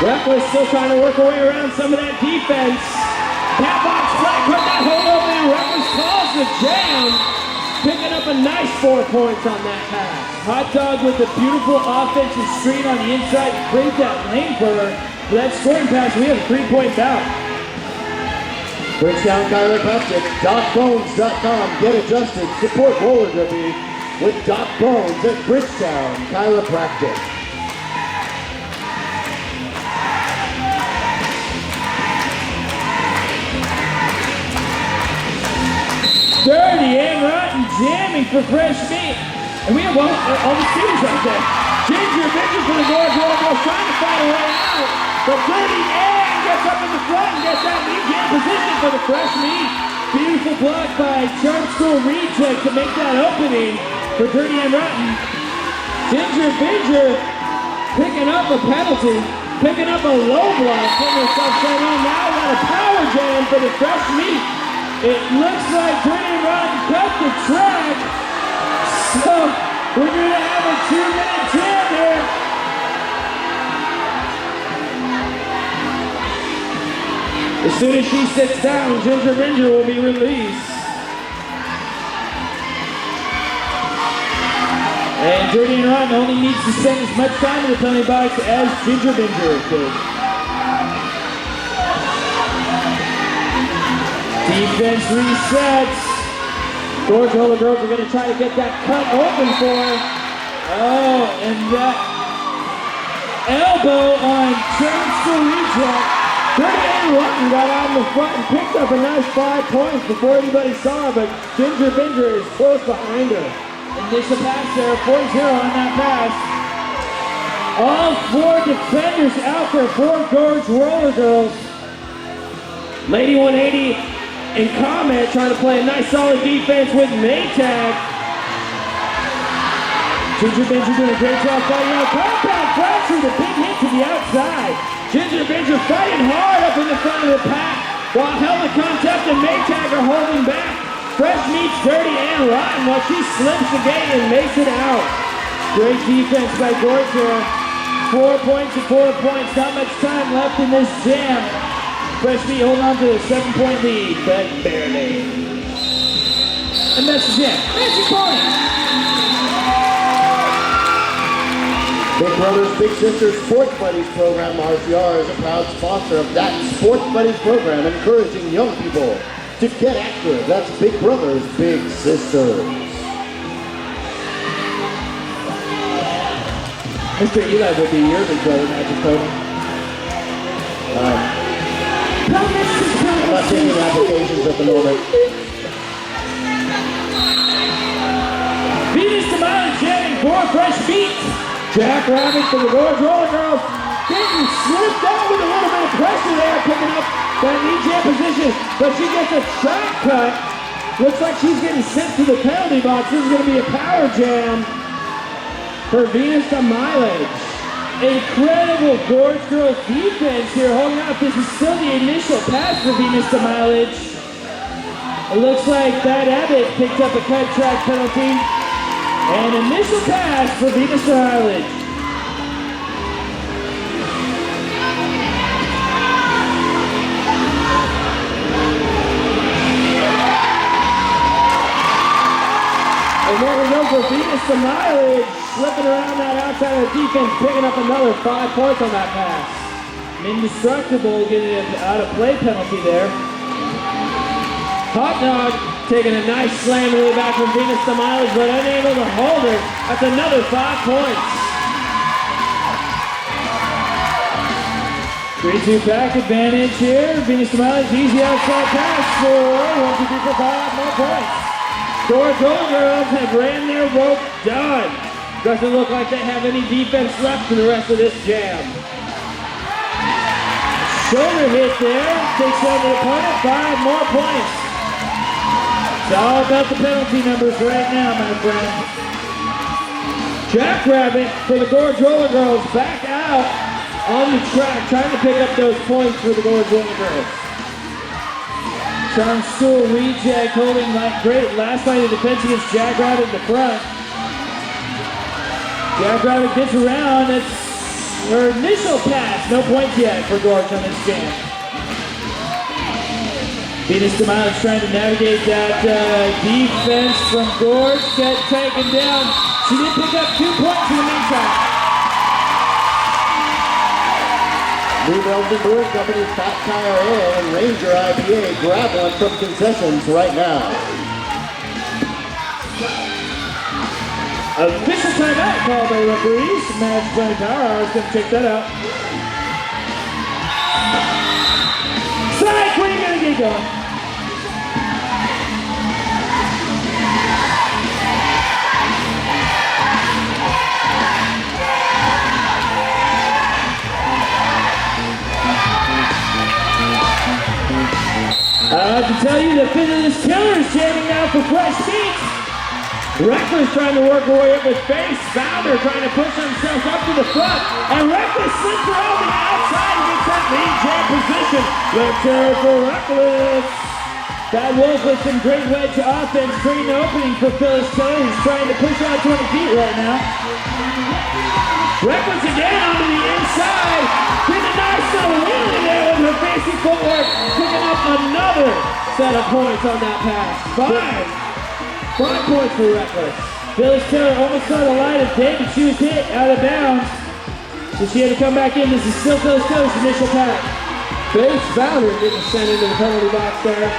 Speaker 1: Reckless still trying to work her way around some of that defense. Catbox flat, cut that hold open. Reckless calls the jam. Picking up a nice 4 points on that pass. Hot dog with a beautiful offensive screen on the inside. Create that lane for her. For that scoring pass, we have a 3-point bout.
Speaker 2: Bridgetown Chiropractic, DocBones.com. Get adjusted. Support roller derby with Doc Bones at Bridgetown Chiropractic.
Speaker 1: Dirty and rotten jamming for FreshMeat. And we have all the students right there.
Speaker 3: Ginger for the Gorge Roller Girls trying to find a way out. But Dirty Ann gets up in the front and gets that knee jam position for the FreshMeat. Beautiful block by Charm School Reject to make that opening for Dirty Ann Rotten. Ginger picking up a penalty, picking up a low block, putting herself set on. Now got a power jam for the FreshMeat. It looks like Dirty Ann Rotten cut the track. So we're going to have a 2-minute jam here. As soon as she sits down, Ginger will be released. And Dirty Ann Rotten only needs to spend as much time in the penalty box as Ginger did. Defense resets. Gorge Roller Girls are going to try to get that cut open for her. Oh, and that elbow on Charm School Reject. Dirty Ann Rotten got out in the front and picked up a nice 5 points before anybody saw her, but Ginger is close behind her. Initial pass there, 4-0 on that pass. All 4 defenders out there for Gorge Roller Girls. Lady 180 and Comet trying to play a nice solid defense with Maytag. Ginger doing a great job fighting out. Compound fracture, the big hit to the outside. Ginger fighting hard up in the front of the pack while Helmet Concept and Maytag are holding back. FreshMeat's Dirty Ann Rotten while she slips the gate and makes it out. Great defense by Gorge here. 4 points and 4 points. Not much time left in this jam. FreshMeat hold on to a 7-point lead, but barely. And that's the jam. Magic point!
Speaker 2: Big Brothers Big Sisters Sports Buddies program, RCR, is a proud sponsor of that Sports Buddies program, encouraging young people to get active. That's Big Brothers Big Sisters.
Speaker 3: Mr. Eli would be your big brother, Magic Cody.
Speaker 2: I'm not taking applications at the moment.
Speaker 3: Venus to Mileage jamming for FreshMeat. Jackrabbit for the Gorge Roller Girls. Getting slipped out with a little bit of pressure there, picking up that knee jam position, but she gets a track cut. Looks like she's getting sent to the penalty box. This is going to be a power jam for Venus to Mileage. Incredible Gorge Girls defense here, holding out. This is still the initial pass for Venus to Mileage. It looks like Bad Abbott picked up a cut track penalty. And initial pass for Venus to Mileage. And there we go for Venus to Mileage, slipping around that outside of the defense, picking up another 5 points on that pass. Indestructible getting an out-of-play penalty there. Hot Dog taking a nice slam to the back from Venus to Mileage, but unable to hold her. That's another 5 points. 3-2 pack advantage here. Venus to Mileage, easy outside pass for 1, 2, 3, 4, 5 more points. Gorge Roller Girls have ran their rope done. Doesn't look like they have any defense left for the rest of this jam. Shoulder hit there, takes down the opponent, 5 more points. It's all about the penalty numbers right now, my friend. Jackrabbit for the Gorge Roller Girls back out on the track, trying to pick up those points for the Gorge Roller Girls. Charm School Reject holding like great last line of defense against Jackrabbit in the front. Jackrabbit gets around. It's her initial pass. No points yet for Gorge on this jam. Venus to Mileage trying to navigate that defense from Gorge, get taken down. She did pick up 2 points in the meantime.
Speaker 2: New Belgian Brewing Company's Fat Tire Ale and Ranger IPA. Grab one from concessions right now.
Speaker 3: Official timeout called by the referees. Match 24 hours, going to check that out. Psych, where are you going to get going?
Speaker 1: the Phyllis Killers jamming now for FreshMeat. Reckless trying to work her way up with face. Founder trying to push himself up to the front. And Reckless slips around the outside and gets that lead jam position. Let's hear it for Reckless. Bad Wolf with some great wedge offense, creating an opening for Phyllis Killer. He's trying to push out 20 feet right now. Reckless again onto the inside. Getting a nice little wheelie there with her fancy footwork. Picking up another set of points on that pass. 5 points for Reckless. Phyllis Killer almost saw the light of day, but she was hit out of bounds. So she had to come back in. This is still Phyllis Killer's initial pack.
Speaker 3: Base Founder getting sent into the penalty box there.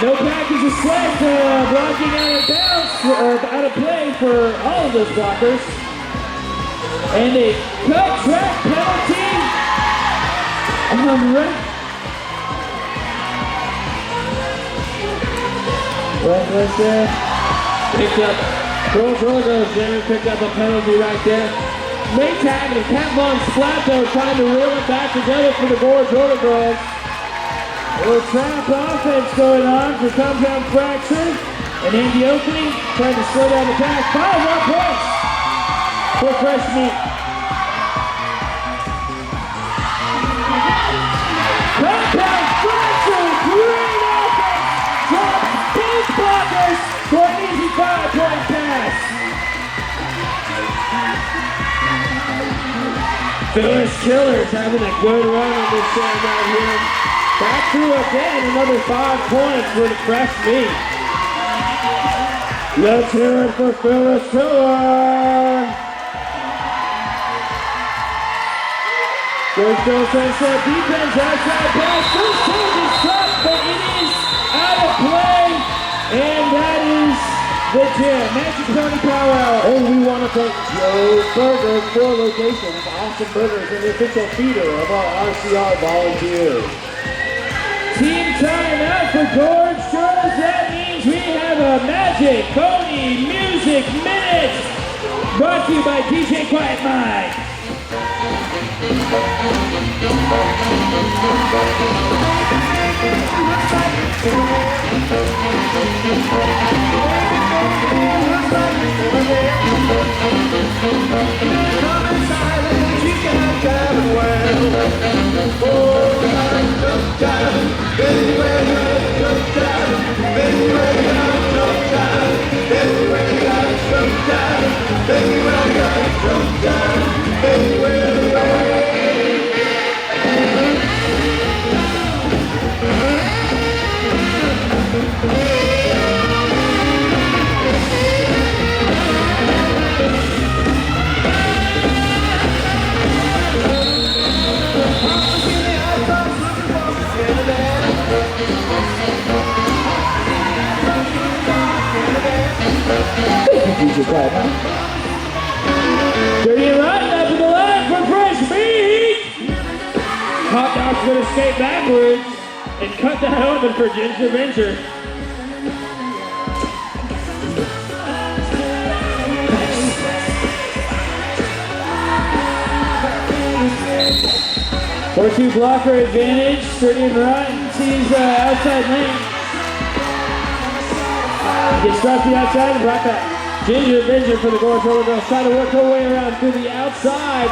Speaker 1: No pack is a select, blocking out of bounds, or out of play for all of those blockers. And a cut track penalty on Reckless there.
Speaker 3: Picked up, Gorge Roller Girls picked up a penalty right there. Maytag and Cat Von Splatto trying to reel it back together for the Gorge Roller Girls.
Speaker 1: A little trap offense going on for Compound Fracture. And Andy Oakley trying to slow down the pass. 5 more points for FreshMeat. Compound Fracture, great offense. Drops big blockers for an easy 5-point pass.
Speaker 3: Phyllis Killers having a good run on this set right here. Back through again, another 5 points for the FreshMeat.
Speaker 1: Let's hear it for Phyllis Killer. Gorge Girls set defense, outside pass. First change is tough, but it is out of play. And that is the jam. Magic Pony Power Hour.
Speaker 2: And we want to thank Joe's Burgers, 4 locations, awesome burgers, and the official feeder of our RCR volunteers.
Speaker 1: Team time out for Gorge Girls. That means we have a Magic Pony Music Minute brought to you by DJ Quiet Mike. Dirty and rotten up to the line for FreshMeat. Hot Dog's going to skate backwards and cut that open for Ginger Venture. Four-two blocker advantage. Dirty and rotten sees outside lane. Gets dropped to the outside and brought back. Ginger Venture for the Gorge Roller Girls, trying to work her way around through the outside.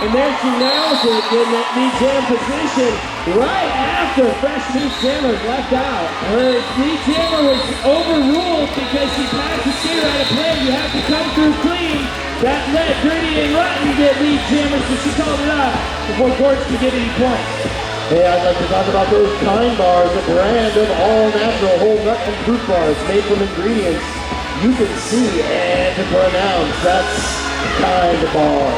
Speaker 1: And there she nails it, getting that lead jam position right after FreshMeat Jammer left out. Her lead jammer was overruled because she passed the skater out of play. You have to come through clean. That led Dirty and Rotten to get lead jammer, so she called it up before Gorge could get any points.
Speaker 2: Hey, I'd like to talk about those Kind Bars, a brand of all-natural whole nut and fruit bars made from ingredients you can see and pronounce. That's Kind Bar.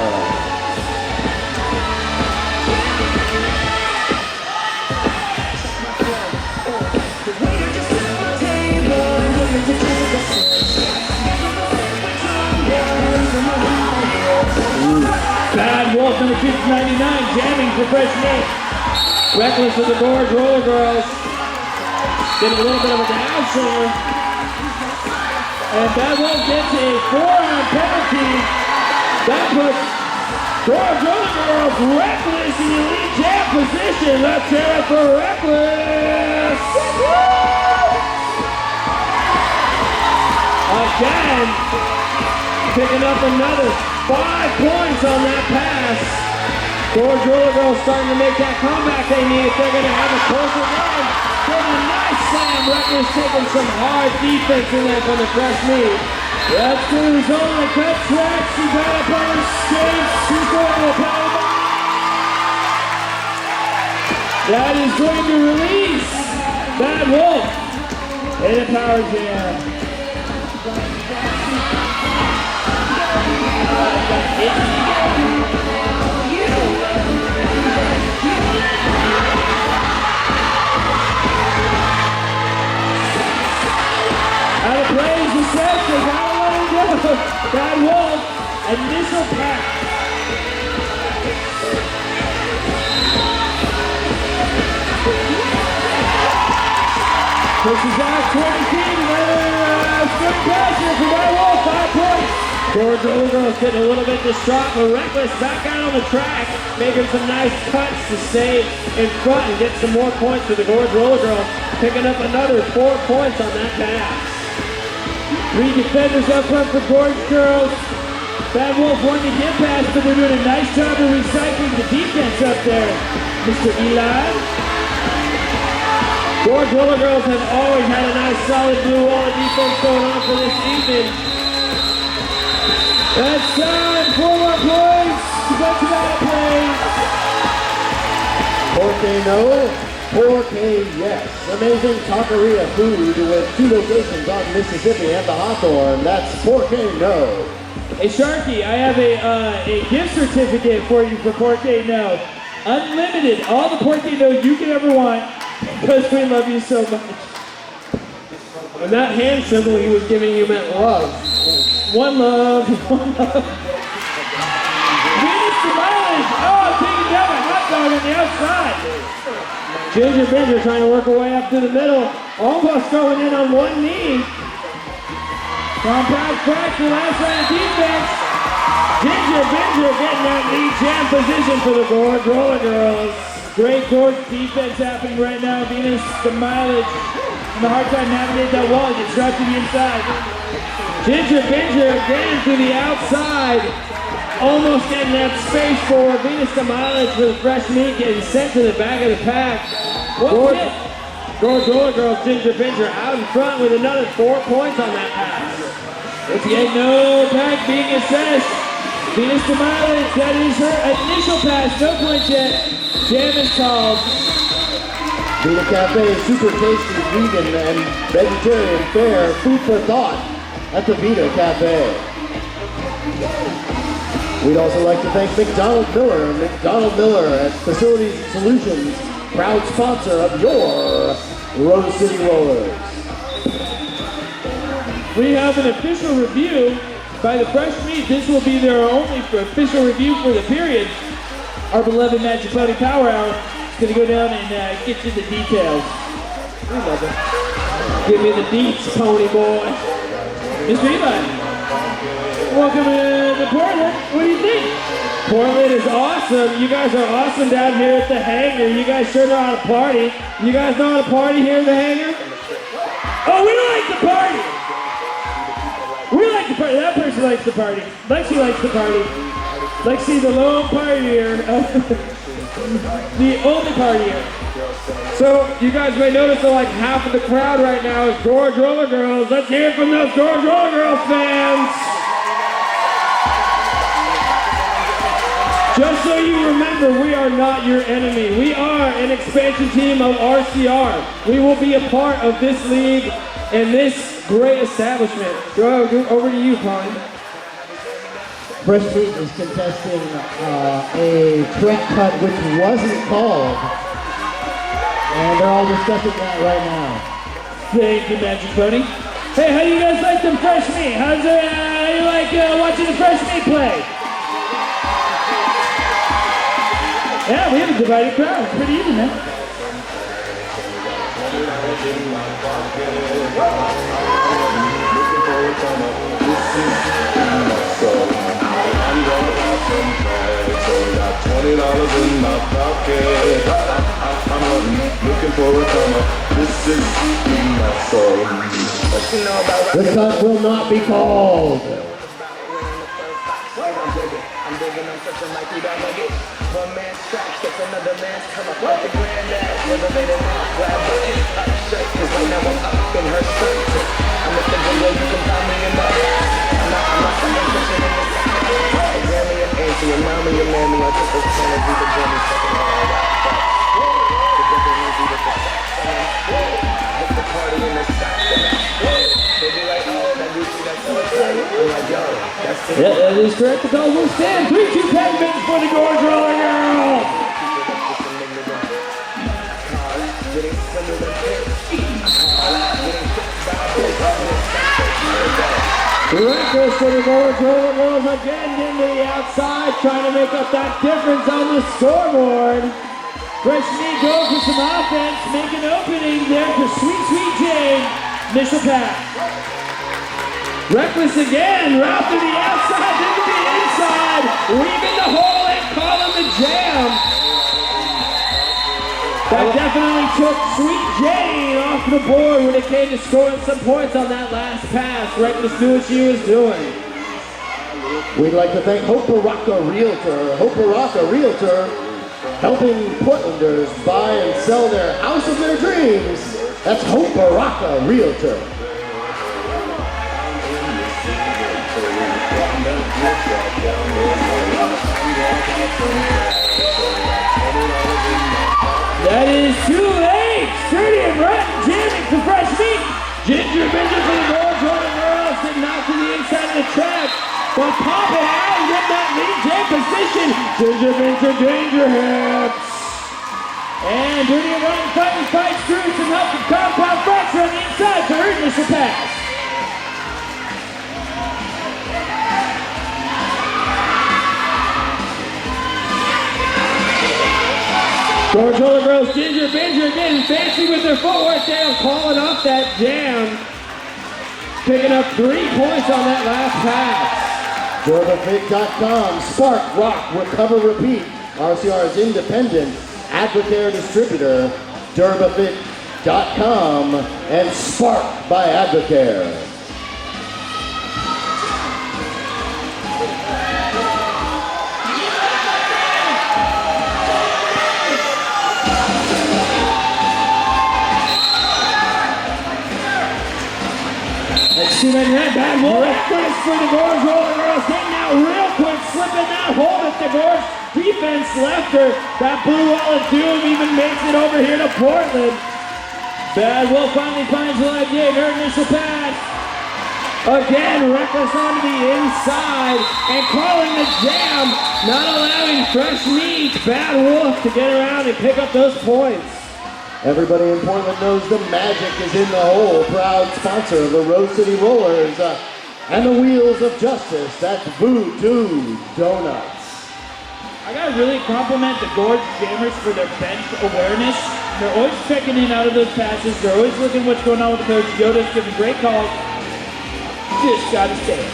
Speaker 1: Bad Wolf, number 299, jamming for FreshMeat. Reckless with the Gorge Roller Girls. Getting a little bit of a downswinger. And Bad Wolf gets a 4-on penalty. That puts
Speaker 3: Gorge Roller Girls, Reckless in the lead jab position. Let's hear it for Reckless. Again, picking up another 5 points on that pass. Gorge Roller Girls starting to make that comeback they need if they're going to have a closer game. Getting a nice slam. Reckless taking some hard defense in there from the FreshMeat.
Speaker 1: That's the result of the cut track. She got up on her skates. She's going to power. That is going to release Bad Wolf in a power jam. Out of plays the set, they gotta let him go. Bad Wolf, initial pack. Pushes out 20 feet, another straight pass here for Bad Wolf, 5 points.
Speaker 3: Gorge Roller Girls getting a little bit distraught, but Reckless back out on the track, making some nice cuts to stay in front and get some more points for the Gorge Roller Girls, picking up another 4 points on that pass.
Speaker 1: 3 defenders up front for Gorge Girls. Bad Wolf wanted to get past, but they're doing a nice job of recycling the defense up there, Mr. Eli.
Speaker 3: Gorge Roller Girls have always had a nice solid blue wall of defense going on for this evening.
Speaker 1: That's time, 4 more points. Defensive out of play.
Speaker 2: Porque no, porque yes. Amazing taqueria food with 2 locations on Mississippi and the Hawthorne. That's porque no.
Speaker 1: Hey Sharky, I have a gift certificate for you for Porque No. Unlimited, all the Porque No you can ever want, because we love you so much.
Speaker 3: And that hand symbol he was giving you meant love.
Speaker 1: One love, one love. Venus to mileage. Oh, taking down a hot dog on the outside.
Speaker 3: Ginger Binger trying to work her way up to the middle, almost going in on one knee.
Speaker 1: Compound fracture, last line of defense.
Speaker 3: Ginger Binger getting that lead jam position for the Gorge Roller Girls.
Speaker 1: Great Gorge defense happening right now. Venus, the mileage, and the hard time navigating that wall. Gets trapped to the inside.
Speaker 3: Ginger Binger again to the outside. Almost getting that space for Venus the mileage for the FreshMeat, getting sent to the back of the pack. Gorge Roller Girls, Ginger Binger out in front with another 4 points on that pass.
Speaker 1: It's yet no pack being assessed. Venus to mileage, that is her initial pass. No points yet. Jam is called.
Speaker 2: Vita Cafe, super tasty, vegan and vegetarian fare, food for thought at the Vita Cafe. We'd also like to thank McDonald Miller at Facilities and Solutions, proud sponsor of your Rose City Rollers.
Speaker 1: We have an official review by the FreshMeat. This will be their only official review for the period. Our beloved Magic Pony Power Hour is going to go down and get you the details. We love it.
Speaker 3: Give me the deets, pony boy.
Speaker 1: Mr. Eli, welcome to Portland. What do you think?
Speaker 3: Portland is awesome. You guys are awesome down here at the hangar. You guys sure know how to party. You guys know how to party here in the hangar?
Speaker 1: Oh, we like to party. We like to party. That person likes to party. Lexi likes to party. Lexi, the lone partier. The only partier.
Speaker 3: So, you guys may notice that like half of the crowd right now is Gorge Roller Girls. Let's hear it from those Gorge Roller Girls fans. Just so you remember, we are not your enemy. We are an expansion team of RCR. We will be a part of this league and this great establishment. Go over to you, Pony.
Speaker 2: FreshMeat is contesting a track cut which wasn't called, and they're all discussing that right now.
Speaker 1: Thank you, Magic Pony. Hey, how do you guys like them FreshMeat? How do you like watching the FreshMeat play? Yeah, we have a divided crowd. It's pretty even, man.
Speaker 4: So I'm gonna have some fun. looking for a come up. This is my soul. What you know about
Speaker 2: The cut will not be called.
Speaker 4: I'm digging on something like you don't get. One man's tracks, that's another man's come up like the granddad. Whether they didn't grab my up straight, cause right now I'm up in her skirt. I'm at the window, you can find me in the I'm not something pushing in the Grammy and Angie, and mommy and mammy, I took this trying to be the Grammy second all right. Together we'll be the hit the party in the shop. They be like, oh, that Gucci, that's so exciting. I'm like, yo, that's it.
Speaker 3: Yeah, that is correct. The call will stand. 3-2 tag minutes for the Gorge Roller Girls. Reckless for the Gorge Roller Girls again into the outside, trying to make up that difference on the scoreboard. FreshMeat goes with some offense, make an opening there for Sweet Jane. Initial pass. Reckless again, route to the outside, then to the inside, weaving the hole and calling the jam. That definitely took Sweet Jane off the board when it came to scoring some points on that last pass. Reckless knew what she was doing.
Speaker 2: We'd like to thank Hope-A-Rocka Realtor. Hope-A-Rocka Realtor, helping Portlanders buy and sell their house of their dreams. That's Hope-A-Rocka Realtor.
Speaker 3: That is too late. Sturdy and Bratton jamming for FreshMeat. Ginger Binger for the Gorge Roller Girls did not to the inside of the track, but pop it out and get that lead jam position. Ginger Binger, danger hips. And Dirty and Bratton fights through some help from Compound Fracture on the inside for her initial pass. Gorge Roller Girls, Ginger Binger again, fancy with their footwork there, calling off that jam. Picking up 3 points on that last pass.
Speaker 2: DurbaFit.com, Spark, Rock, Recover, Repeat. RCR's independent Advocare distributor, DurbaFit.com, and Spark by Advocare.
Speaker 3: Let's see what that bad boy Reckless for the Gorge Roller Girls. Getting out real quick, slipping that hold at the Gorge defense left her. That blue wall of doom even makes it over here to Portland. Bad Wolf finally finds the live gate, her initial pass. Again, Reckless onto the inside and calling the jam, not allowing FreshMeat, Bad Wolf to get around and pick up those points.
Speaker 2: Everybody in Portland knows the magic is in the hole. Proud sponsor of the Rose City Rollers and the Wheels of Justice. That's Voodoo Donuts.
Speaker 1: I gotta really compliment the Gorge Jammers for their bench awareness. They're always checking in out of those passes. They're always looking what's going on with the coach. Yoda's giving great calls. Just gotta say it.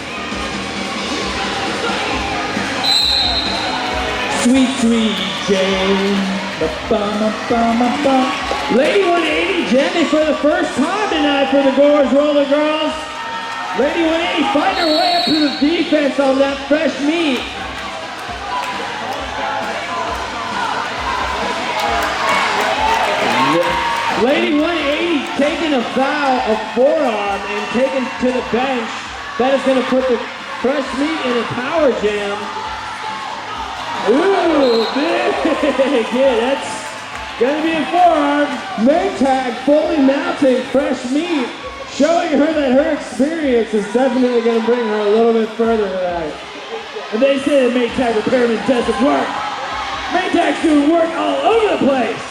Speaker 1: Sweet Jane. Ba-ba-ba-ba-ba.
Speaker 3: Lady 180 jamming for the first time tonight for the Gorge Roller Girls. Lady 180 fighting her way up to the defense on that FreshMeat. Lady 180 taking a foul, a forearm, and taken to the bench. That is going to put the FreshMeat in a power jam. Ooh, big. Yeah, that's gonna be a forearm. Maytag fully mounting FreshMeat, showing her that her experience is definitely gonna bring her a little bit further tonight.
Speaker 1: And they say that Maytag repairman doesn't work. Maytag's doing work all over the place.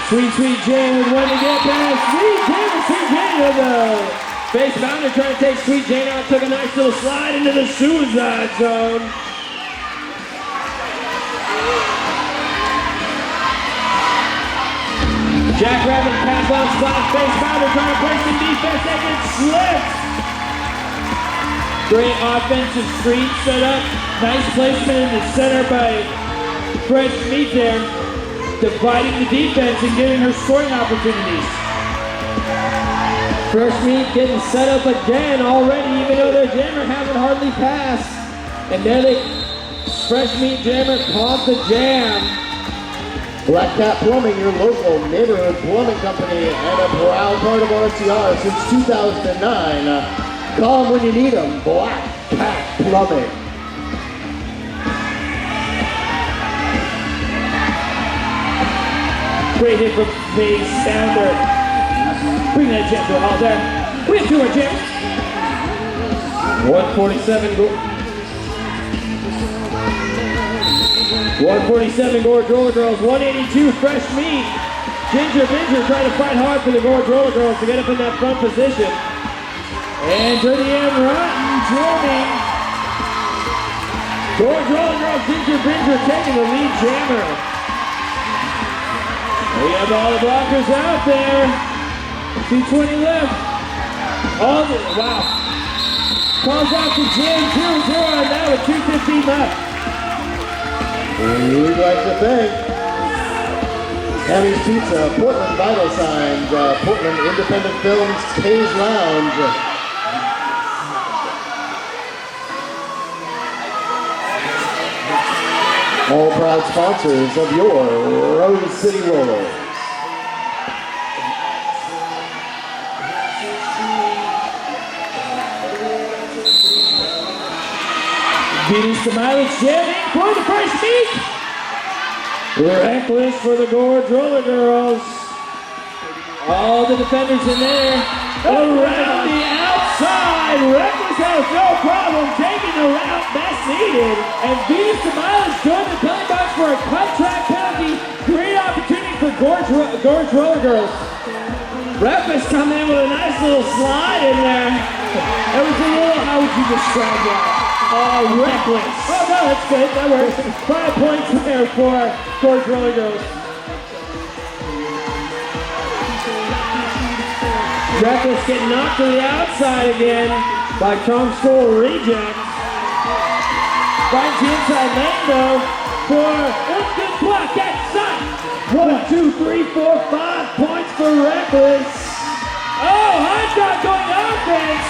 Speaker 3: Sweet Jane with one to get past. Sweet Jane with the face bounder trying to take Sweet Jane out. Took a nice little slide into the suicide zone. Jackrabbit pass on spot. Face bounder trying to play some defense. That gets slipped.
Speaker 1: Great offensive screen set up. Nice placement in the center by FreshMeat there. dividing the defense and giving her scoring opportunities.
Speaker 3: FreshMeat getting set up again already, even though their jammer haven't hardly passed. And there FreshMeat jammer caught the jam.
Speaker 2: Black Cat Plumbing, your local neighborhood plumbing company and a proud part of RCR since 2009. Call them when you need them. Black Cat Plumbing.
Speaker 1: Great hit from Faye Sounder. Bring that jam to a halt there. We have 2 more jams. 147 Gorge Roller Girls, 182 FreshMeat. Ginger trying to fight hard for the Gorge Roller Girls to get up in that front position. And Dirty M Rotten jamming. Gorge Roller Girls, Ginger taking the lead jammer. We have all the blockers out there. 2:20 left. Wow. Calls out to jam 2-0 on that with 2:15 left.
Speaker 2: We'd like to thank Hammy's Pizza, Portland Vital Signs, Portland Independent Films, Kay's Lounge. All proud sponsors of your Rose City Rollers.
Speaker 1: Venus the mileage jamming for the FreshMeat. Reckless for the Gorge Roller Girls. All the defenders in there. Around the outside. Reckless has no problem taking the route best needed. And Venus the mileage joined the penalty box for a cut track penalty. Great opportunity for Gorge Roller Girls. Reckless coming in with a nice little slide in there. That was a little, how would you describe that? Reckless. Oh no, that's good. That works. 5 points there for Gorge Roller Girls. Reckless getting knocked to the outside again by Tom School reject. Finds the inside lane though for a good block at side. 1, 2, 3, 4, 5 points for Reckless. Oh, hot dog going offense.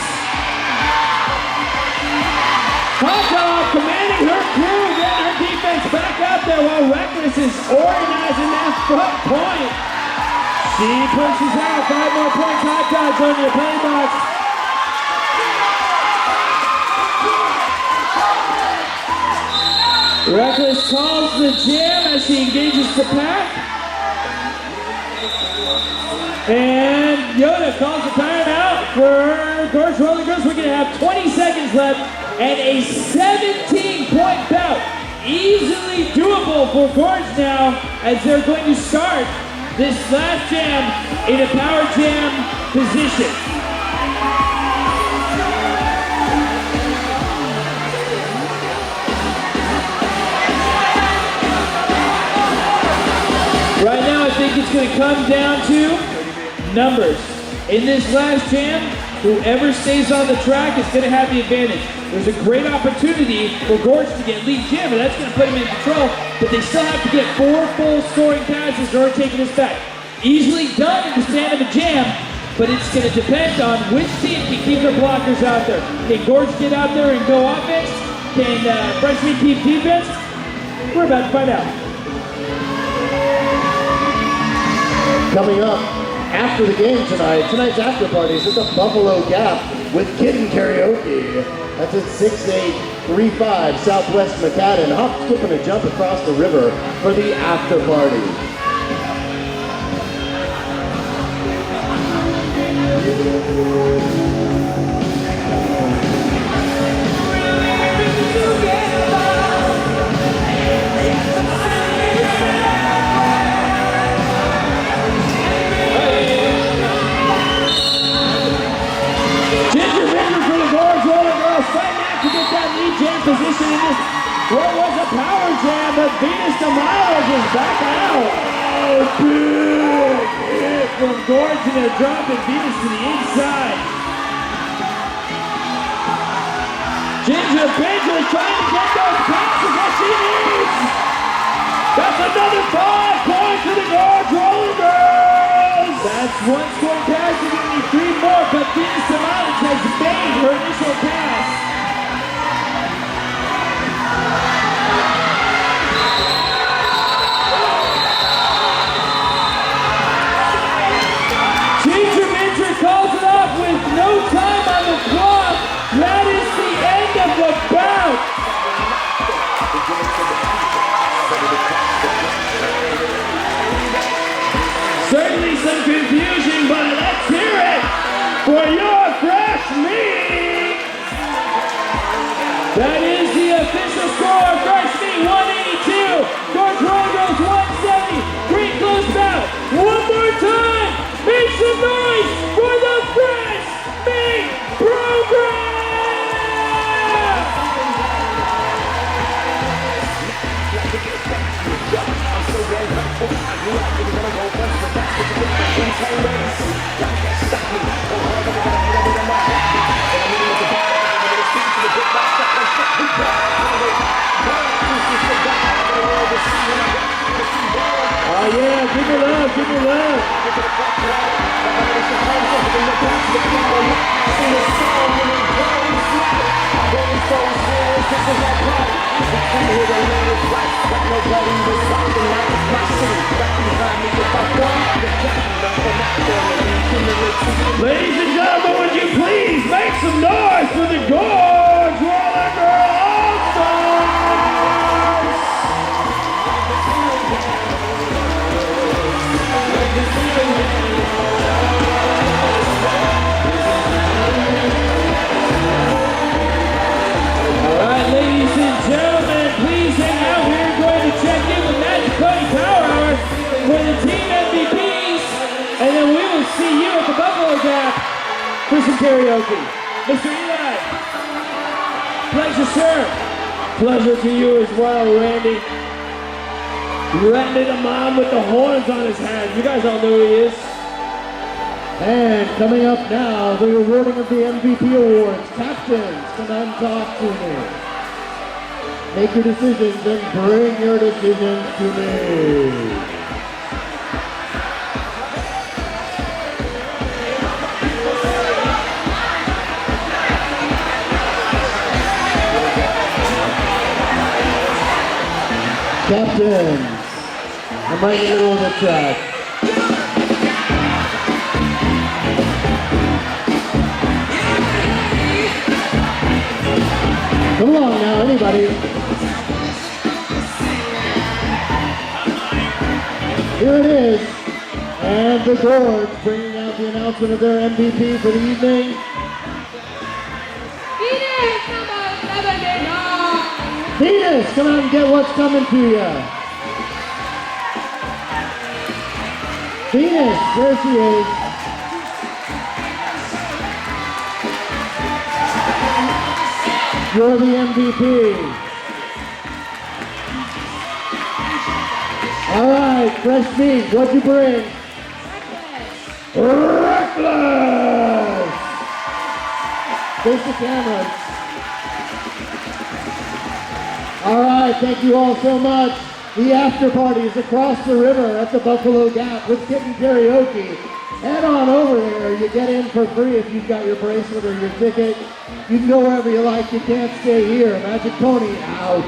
Speaker 1: Hot dog commanding her crew, getting her defense back out there while Reckless is organizing that front point. She pushes out 5 more points. Hot dog on your play box. Reckless calls the jam as she engages the pack. And Yoda calls the timeout for Gorge Roller Girls. We're going to have 20 seconds left and a 17-point bout. Easily doable for Gorge now as they're going to start this last jam in a power jam position. Right now, I think it's going to come down to numbers. In this last jam, whoever stays on the track is going to have the advantage. There's a great opportunity for Gorge to get lead jam, and that's going to put him in control, but they still have to get 4 full scoring passes in order to take this back. Easily done in the span of a jam, but it's going to depend on which team can keep their blockers out there. Can Gorge get out there and go offense? Can FreshMeat keep defense? We're about to find out.
Speaker 2: Coming up after the game tonight's after party is at the Buffalo Gap with Kitten Karaoke. That's at 6835 Southwest McAdden. Hop, skip, and a jump across the river for the after party.
Speaker 1: Position in this, what was a power jam, but Venus de Miles is back out. Oh, big hit from Gorge, and they're dropping Venus to the inside. Ginger trying to get those passes that she needs. That's another 5 points for the Gorge Roller Girls.
Speaker 3: That's one score pass. You're going to need 3 more, but Venus Samadich has made her initial pass.
Speaker 1: Ginger calls it off with no time on the clock. That is the end of the bout. Certainly some confusion, but let's hear it for your fresh meat. That is the official score. Fresh meat 182. Gorge Roller Girls 170. Great close bout. One more time. Make some noise for the fresh meat program.
Speaker 3: Oh yeah, give me love, give me love.
Speaker 1: Ladies and gentlemen, would you please make some noise for the Gorge Roller Girls All-Stars? All right, ladies and gentlemen, please hang out. We're going to check in with Magic Cody Power Hour for the team MVPs, and then we will see you at the Buffalo Gap for some karaoke. Mr. Eli, pleasure, sir.
Speaker 3: Pleasure to you as well, Randy. Randy the mom with the horns on his head. You guys all know who he is.
Speaker 2: And coming up now, the rewarding of the MVP awards. Captains, come and talk to me. Make your decisions and bring your decisions to me. Captains, I'm right in the middle of the track. Come along now, anybody. Here it is. And the Gorge bringing out the announcement of their MVP for the evening. Venus, come out and get what's coming to you. Venus, there she is. You're the MVP. All right, fresh meat, what'd you bring? Reckless! Face the camera. All right, thank you all so much. The after party is across the river at the Buffalo Gap with Kitten Karaoke. Head on over there. You get in for free if you've got your bracelet or your ticket. You can go wherever you like. You can't stay here. Magic Pony out.